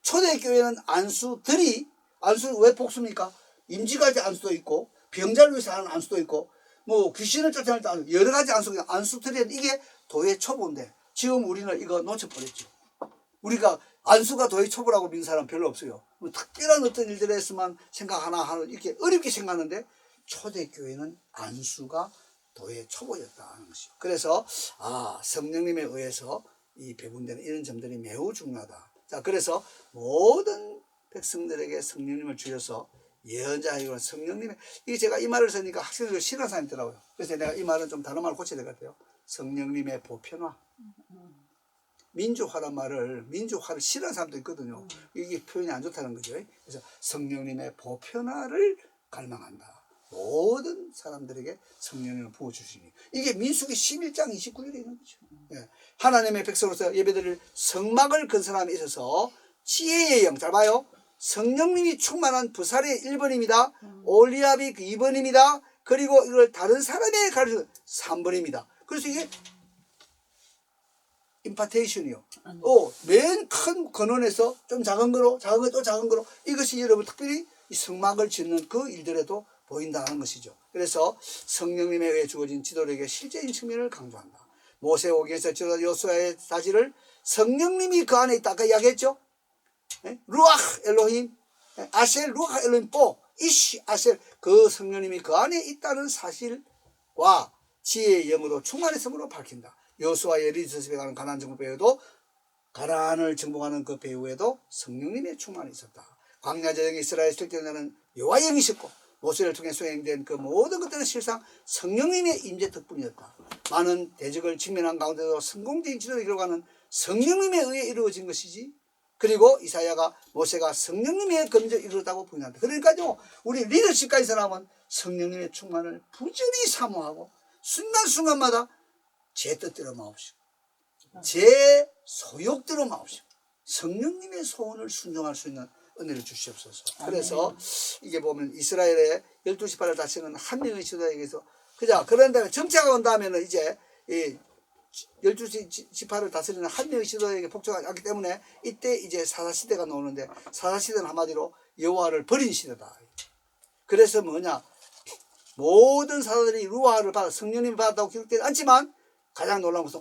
초대교회는 안수들이, 안수는 왜 복수입니까? 임직할 때 안수도 있고, 병자를 위해서 하는 안수도 있고, 뭐 귀신을 쫓아낼 때 안수, 여러 가지 안수들이 이게 도의 초보인데, 지금 우리는 이거 놓쳐버렸죠. 우리가 안수가 도의 초보라고 믿는 사람 별로 없어요. 뭐 특별한 어떤 일들에서만 생각하나 하는, 이렇게 어렵게 생각하는데, 초대교회는 안수가 도의 초보였다 하는 것이죠. 그래서 성령님에 의해서 이 배분되는 이런 점들이 매우 중요하다. 자, 그래서 모든 백성들에게 성령님을 주셔서 예언자이고 성령님의, 이게 제가 이 말을 쓰니까 학생들이 싫어하는 사람이 있더라고요. 그래서 내가 이 말은 좀 다른 말을 고쳐야 될 것 같아요. 성령님의 보편화. 민주화란 말을, 민주화를 싫어하는 사람도 있거든요. 이게 표현이 안 좋다는 거죠. 그래서 성령님의 보편화를 갈망한다. 모든 사람들에게 성령을 부어주시니. 이게 민수기 11장 29절에 있는 거죠. 예. 하나님의 백성으로서 예배드릴 성막을 건설함에 있어서 지혜의 영, 잘 봐요. 성령님이 충만한 부살의 1번입니다. 올리압이 그 2번입니다. 그리고 이걸 다른 사람에게 가르치는 3번입니다. 그래서 이게 임파테이션이요. 맨 큰 근원에서 좀 작은 거로, 작은 거 또 작은 거로, 이것이 여러분 특별히 이 성막을 짓는 그 일들에도 보인다는 것이죠. 그래서 성령님에 의해 주어진 지도력의 실제인 측면을 강조한다. 모세오경에서 지도자 여호수아의 사실을 성령님이 그 안에 있다. 아까 이야기했죠? 루아흐 엘로힘, 아셀 루아흐 엘로힘 뽀, 이시 아셀, 그 성령님이 그 안에 있다는 사실과 지혜의 영으로 충만했음으로 밝힌다. 여호수아의 리더십에 가는 가나안 정복 배후에도, 가나안을 정복하는 그 배후에도 성령님의 충만이 있었다. 광야 전쟁에 이스라엘 실격자는 여호와의 영이셨고 모세를 통해 수행된 그 모든 것들은 실상 성령님의 임재 덕분이었다. 많은 대적을 직면한 가운데도 성공적인 지도를 이뤄가는 성령님에 의해 이루어진 것이지. 그리고 이사야가 모세가 성령님의 검증 이루었다고 부인한다. 그러니까요, 우리 리더십까지 사람은 성령님의 충만을 부지런히 사모하고 순간순간마다 제 뜻대로 마옵시고 제 소욕대로 마옵시고 성령님의 소원을 순종할 수 있는 은혜를 주시옵소서. 그래서 이게 보면 이스라엘의 12지파를 다스리는 한 명의 지도자에게서 그런 다음에 정체가 온 다음에는 이제 이 12지파를 다스리는 한 명의 지도자에게 복종하기 때문에 이때 이제 사사시대가 나오는데, 사사시대는 한마디로 여호와를 버린 시대다. 그래서 뭐냐, 모든 사사들이 루아를 받아 성령님을 받았다고 기록되지 않지만 가장 놀라운 것은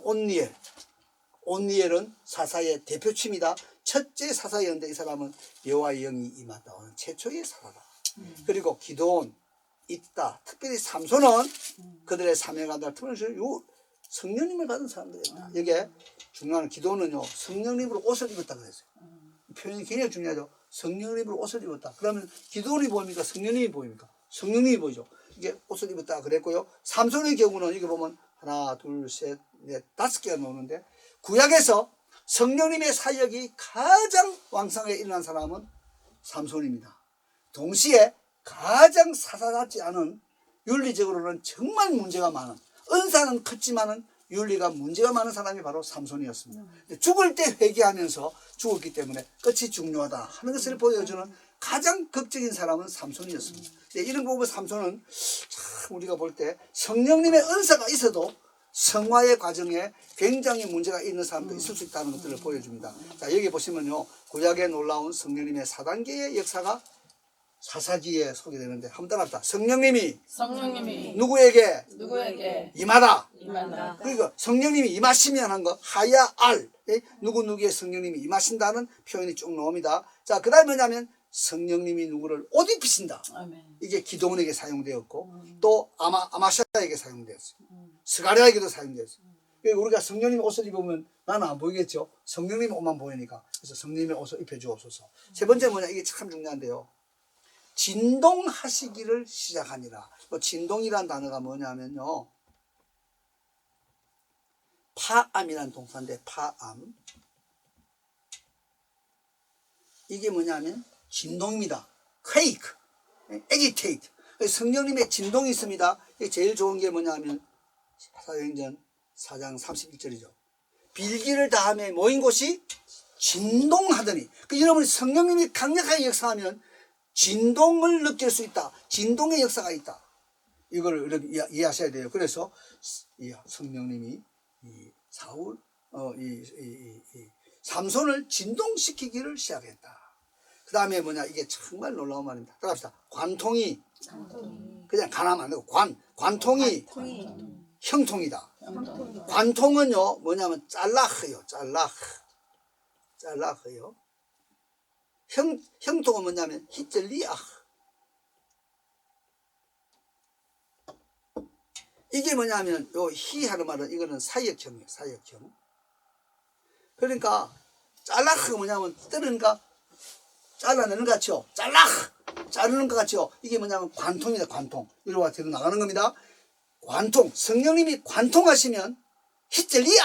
온니엘은 사사의 대표침이다. 첫째 사사였는데 이 사람은 여호와의 영이 임하다 하는 최초의 사사다. 그리고 기도원 있다. 특별히 삼손은 그들의 사명한다. 특별히 성령님을 받은 사람들이다. 여기에 중요한 기도는요, 성령님으로 옷을 입었다 그랬어요. 표현이 굉장히 중요하죠. 성령님으로 옷을 입었다. 그러면 기도원이 보입니까? 성령님이 보입니까? 성령님이 보이죠. 이게 옷을 입었다 그랬고요. 삼손의 경우는 이게 보면 하나, 둘, 셋, 넷, 5개가 나오는데, 구약에서 성령님의 사역이 가장 왕성하게 일어난 사람은 삼손입니다. 동시에 가장 사사답지 않은, 윤리적으로는 정말 문제가 많은, 은사는 컸지만은 윤리가 문제가 많은 사람이 바로 삼손이었습니다. 죽을 때 회개하면서 죽었기 때문에 끝이 중요하다 하는 것을 보여주는 가장 극적인 사람은 삼손이었습니다. 이런 부분 삼손은 참 우리가 볼 때 성령님의 은사가 있어도 성화의 과정에 굉장히 문제가 있는 사람도 있을 수 있다는 것들을 보여줍니다. 자, 여기 보시면요, 구약에 놀라운 성령님의 4단계의 역사가 사사기에 소개되는데 한번 따라합시다. 성령님이 누구에게 임하다. 그러니까 성령님이 임하시면 한 거 하야 알, 누구누구의 성령님이 임하신다는 표현이 쭉 나옵니다. 자, 그 다음에 뭐냐면 성령님이 누구를 옷 입히신다. 이게 기도원에게 사용되었고 또 아마샤에게 사용되었어요. 스가랴에게도 사용되었어요. 우리가 성령님의 옷을 입으면 나는 안 보이겠죠. 성령님의 옷만 보이니까. 그래서 성령님의 옷을 입혀주옵소서. 세 번째 뭐냐, 이게 참 중요한데요, 진동하시기를 시작하니라. 진동이란 단어가 뭐냐면요, 파암이라는 동사인데, 파암, 이게 뭐냐면 진동입니다. quake, agitate. 성령님의 진동이 있습니다. 이게 제일 좋은 게 뭐냐면 사도행전 4장 31절이죠. 빌기를 다함에 모인 곳이 진동하더니. 여러분이 성령님이 강력하게 역사하면 진동을 느낄 수 있다. 진동의 역사가 있다. 이걸 여러분 이해하셔야 돼요. 그래서 성령님이 삼손을 진동시키기를 시작했다. 그 다음에 뭐냐, 이게 정말 놀라운 말입니다. 따라합시다. 관통이 그냥 가나면 안 되고 관통이 형통이다. 관통은요 뭐냐면 잘라흐요. 형통은 뭐냐면 히틀리아. 이게 뭐냐면 요 히 하는 말은 이거는 사역형이에요. 사역형. 그러니까 잘라흐가 뭐냐면 뜨르니까 잘라내는 것 같죠. 자르는 것 같죠. 이게 뭐냐면 관통이다. 관통. 이리와 뒤로 나가는 겁니다. 관통. 성령님이 관통하시면 히틀리아.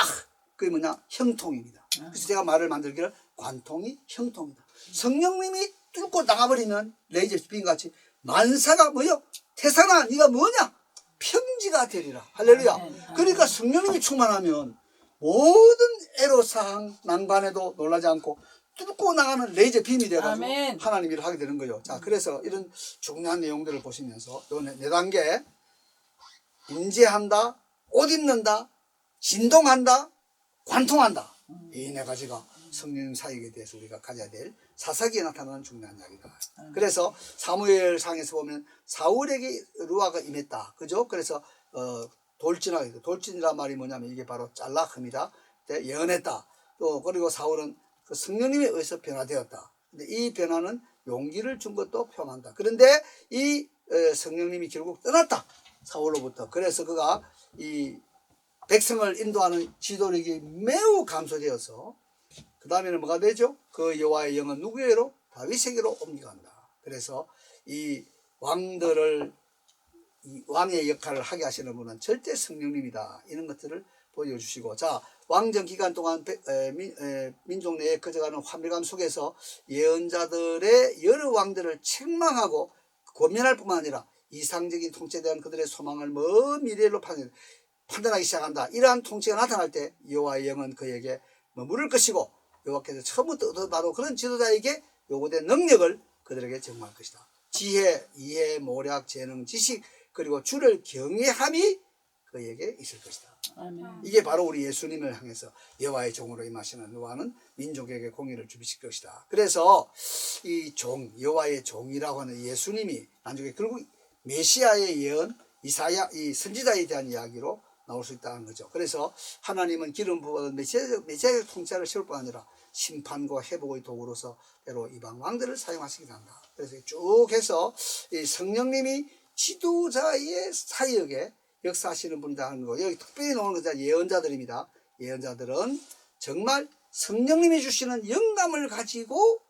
그게 뭐냐, 형통입니다. 그래서 제가 말을 만들기를 관통이 형통이다. 성령님이 뚫고 나가버리면 레이저 빈같이 만사가 뭐요? 태산아 네가 뭐냐? 평지가 되리라. 할렐루야. 그러니까 성령님이 충만하면 모든 애로사항 난관에도 놀라지 않고 뚫고 나가는 레이저 빔이 돼가지고 하나님 일을 하게 되는 거예요. 자, 그래서 이런 중요한 내용들을 보시면서 요 네 단계, 인지한다, 옷 입는다, 진동한다, 관통한다. 이 네 가지가 성령 사역에 대해서 우리가 가져야 될 사사기에 나타나는 중요한 이야기다. 그래서 사무엘상에서 보면 사울에게 루아가 임했다. 그죠? 그래서 돌진이란 말이 뭐냐면 이게 바로 짤라흠이다. 예언했다. 또 그리고 사울은 그 성령님에 의해서 변화되었다. 근데 이 변화는 용기를 준 것도 표현한다. 그런데 이 성령님이 결국 떠났다. 사울로부터. 그래서 그가 이 백성을 인도하는 지도력이 매우 감소되어서 그 다음에는 뭐가 되죠? 그 여호와의 영은 누구에게로? 다윗에게로 옮겨간다. 그래서 이 왕들을, 이 왕의 역할을 하게 하시는 분은 절대 성령님이다. 이런 것들을 보여주시고, 자, 왕정 기간 동안 민족 내에 커져가는 환멸감 속에서 예언자들의 여러 왕들을 책망하고 권면할 뿐만 아니라 이상적인 통치에 대한 그들의 소망을 먼 미래로 판단하기 시작한다. 이러한 통치가 나타날 때 여호와의 영은 그에게 머무를 것이고 여호와께서 처음부터 바로 그런 지도자에게 요구된 능력을 그들에게 제공할 것이다. 지혜, 이해, 모략, 재능, 지식 그리고 주를 경외함이 그에게 있을 것이다. 아멘. 이게 바로 우리 예수님을 향해서 여호와의 종으로 임하시는 여호와는 민족에게 공의를 주비실 것이다. 그래서 이 종, 여호와의 종이라고 하는 예수님이 나중에 결국 메시아의 예언, 이사야, 이 선지자에 대한 이야기로 나올 수 있다는 거죠. 그래서 하나님은 기름 부은 메시아의 통치를 세울 뿐 아니라 심판과 회복의 도구로서 때로 이방 왕들을 사용하시기도 한다. 그래서 쭉 해서 이 성령님이 지도자의 사역에 역사하시는 분이다 하는 거. 여기 특별히 나오는 것은 예언자들입니다. 예언자들은 정말 성령님이 주시는 영감을 가지고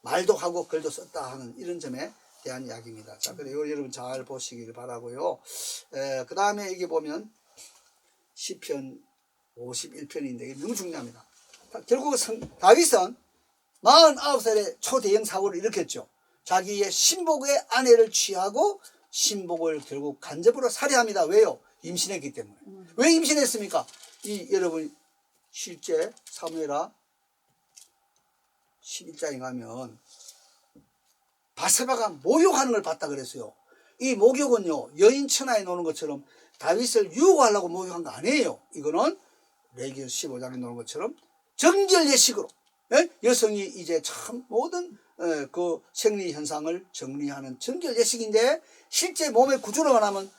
말도 하고 글도 썼다 하는 이런 점에 대한 이야기입니다. 자, 그래요. 여러분 잘 보시길 바라고요. 그 다음에 이게 보면 시편 51편인데 이게 너무 중요합니다. 결국 다윗은 49살에 초대형 사고를 일으켰죠. 자기의 신복의 아내를 취하고 신복을 결국 간접으로 살해합니다. 왜요? 임신했기 때문에. 왜 임신했습니까? 여러분 실제 사무엘하 11장에 가면 바세바가 목욕하는 걸 봤다 그랬어요. 이 목욕은요 여인 천하에 노는 것처럼 다윗을 유혹하려고 목욕한 거 아니에요. 이거는 레위기 15장에 노는 것처럼 정결 예식으로 여성이 이제 참 모든 그 생리 현상을 정리하는 정결 예식인데 실제 몸에 구조로가 나면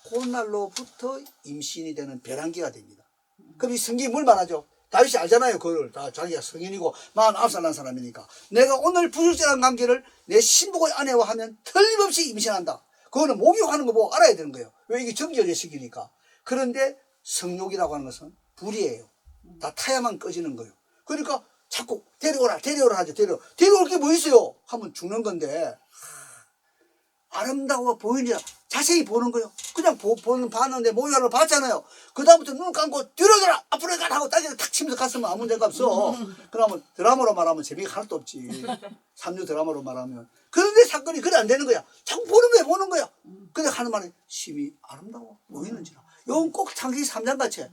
그날로부터 임신이 되는 벼랑기가 됩니다. 그럼 이 성경이 뭘 말하죠? 다윗이 알잖아요. 그걸 다 자기가 성인이고 49살 난 사람이니까 내가 오늘 부실절한 관계를 내 신복의 아내와 하면 틀림없이 임신한다. 그거는 목욕하는 거 보고 알아야 되는 거예요. 왜 이게 정결 예식이니까. 그런데 성욕이라고 하는 것은 불이에요. 다 타야만 꺼지는 거예요. 그러니까 자꾸 데려오라 하죠. 데려올 게 뭐 있어요? 하면 죽는 건데 아름다워 보이냐 자세히 보는 거예요. 그냥 봤는데 목욕하는 걸 봤잖아요. 그 다음부터 눈 감고 뒤로 돌아 앞으로 가 하고 따지고 탁 치면서 갔으면 아무 데가 없어. 그러면 드라마로 말하면 재미가 하나도 없지. 3류 드라마로 말하면. 그런데 사건이 그래 안 되는 거야. 자꾸 보는 거야. 근데 하는 말이 심히 아름다워 보이는지라. 이건 꼭 창세기 3장 같이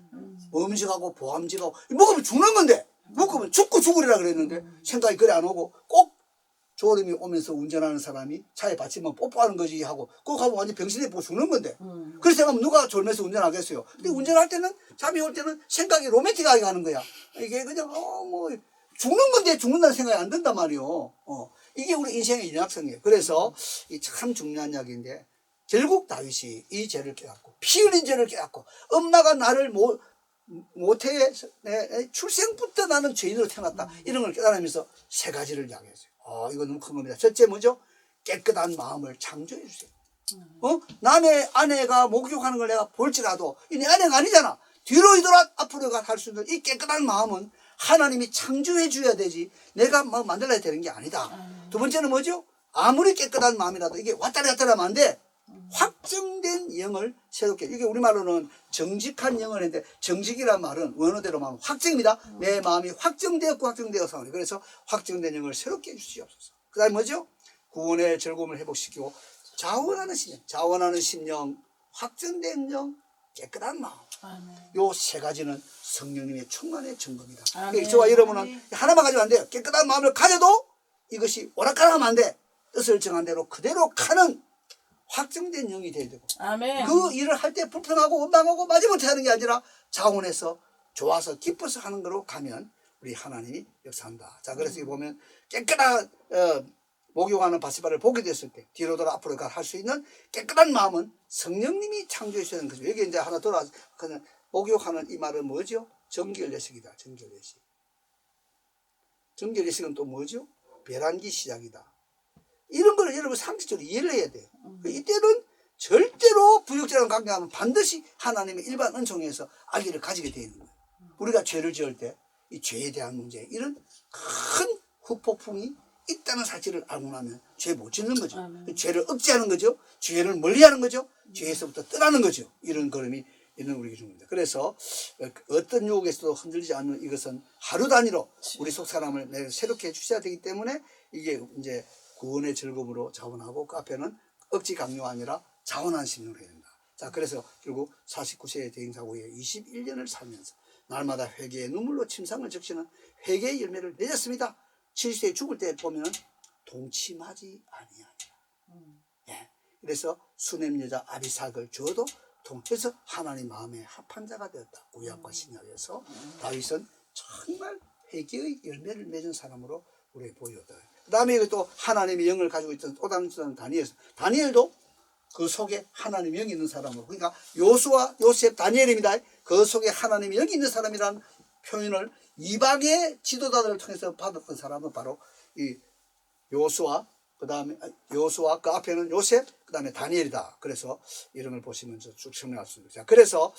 음식하고 보암직하고 먹으면 죽는 건데 먹으면 죽고 죽으리라 그랬는데 생각이 그래 안 오고 꼭 졸음이 오면서 운전하는 사람이 차에 받치면 뽀뽀하는 거지 하고 꼭 가면 완전 병신에 보고 죽는 건데 그래서 생각하면 누가 졸면서 운전하겠어요. 근데 운전할 때는 잠이 올 때는 생각이 로맨틱하게 가는 거야. 이게 그냥 뭐 죽는 건데 죽는다는 생각이 안 든단 말이요. 이게 우리 인생의 인약성이에요. 그래서 이 참 중요한 이야기인데 결국 다윗이 이 죄를 깨닫고 피 흘린 죄를 깨닫고 엄마가 나를 모태에 출생부터 나는 죄인으로 태어났다 이런 걸 깨달으면서 세 가지를 이야기했어요. 이거 너무 큰 겁니다. 첫째 뭐죠? 깨끗한 마음을 창조해 주세요. 남의 아내가 목욕하는 걸 내가 볼지라도 이 내 아내가 아니잖아. 뒤로 돌아 앞으로 가 할 수 있는 이 깨끗한 마음은 하나님이 창조해 줘야 되지 내가 뭐 만들어야 되는 게 아니다. 두 번째는 뭐죠? 아무리 깨끗한 마음이라도 이게 왔다리 갔다리 하면 안 돼. 확정된 영을 새롭게 이게 우리말로는 정직한 영을 했는데 정직이란 말은 원어대로 말하면 확정입니다. 내 마음이 확정되어서 하는 그래서 확정된 영을 새롭게 해주시옵소서. 그 다음에 뭐죠? 구원의 즐거움을 회복시키고 자원하는 심령 확정된 영 깨끗한 마음 요 세 가지는 성령님의 충만의 증거입니다. 저와 여러분은 하나만 가지면 안 돼요. 깨끗한 마음을 가져도 이것이 오락가락하면 안 돼. 뜻을 정한 대로 그대로 가는 확정된 영이 돼야 되고 아멘. 그 일을 할 때 불평하고 원망하고 마지못해 하는 게 아니라 자원해서 좋아서 기뻐서 하는 거로 가면 우리 하나님이 역사한다. 자 그래서 여기 보면 깨끗한 목욕하는 바세바를 보게 됐을 때 뒤로 돌아 앞으로 가 할 수 있는 깨끗한 마음은 성령님이 창조해 주시는 거죠. 여기 이제 하나 돌아 그냥 목욕하는 이 말은 뭐죠? 정결예식이다. 정결예식. 정결예식은 또 뭐죠? 배란기 시작이다. 이런 걸 여러분 상식적으로 이해를 해야 돼요. 이때는 절대로 부역자랑 관계하면 반드시 하나님의 일반 은총에서 아기를 가지게 되어 있는 거예요. 우리가 죄를 지을 때 이 죄에 대한 문제 이런 큰 후폭풍이 있다는 사실을 알고 나면 죄 못 짓는 거죠. 죄를 억제하는 거죠. 죄를 멀리하는 거죠. 죄에서부터 떠나는 거죠. 이런 걸음이 이런 우리 기준입니다. 그래서 어떤 유혹에서도 흔들리지 않는 이것은 하루 단위로 우리 속 사람을 매일 새롭게 해주셔야 되기 때문에 이게 이제 구원의 즐거움으로 자원하고 그 앞에는 억지 강요가 아니라 자원한 심령으로 해야 된다. 자, 그래서 결국 49세의 대행사고 후에 21년을 살면서 날마다 회개의 눈물로 침상을 적시는 회개의 열매를 맺었습니다. 70세에 죽을 때 보면은 동침하지 아니하니라. 예. 그래서 수냄 여자 아비삭을 주어도 통해서 하나님 마음에 합한 자가 되었다. 구약과 신약에서 다윗은 정말 회개의 열매를 맺은 사람으로 우리에게 보여다. 그 다음에 또 하나님의 영을 가지고 있던 또 다른 사람 다니엘도 그 속에 하나님의 영이 있는 사람으로, 그러니까 요수아, 요셉, 다니엘입니다. 그 속에 하나님의 영이 있는 사람이라는 표현을 이방의 지도자들을 통해서 받았던 사람은 바로 이 요수아, 그 다음에 요수아, 그 앞에는 요셉, 그 다음에 다니엘이다. 그래서 이런 걸 보시면 쭉 설명할 수 있습니다. 그래서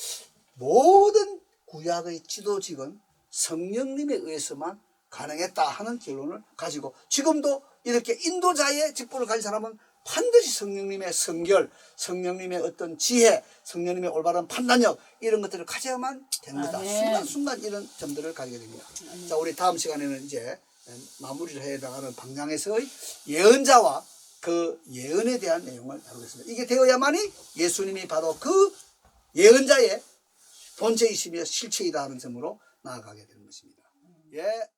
모든 구약의 지도직은 성령님에 의해서만 가능했다 하는 결론을 가지고, 지금도 이렇게 인도자의 직분을 가진 사람은 반드시 성령님의 성결, 성령님의 어떤 지혜, 성령님의 올바른 판단력, 이런 것들을 가져야만 되는 거다. 순간순간 이런 점들을 가지게 됩니다. 자, 우리 다음 시간에는 이제 마무리를 해야 나가는 방향에서의 예언자와 그 예언에 대한 내용을 다루겠습니다. 이게 되어야만이 예수님이 바로 그 예언자의 본체이시며 실체이다 하는 점으로 나아가게 되는 것입니다. 예.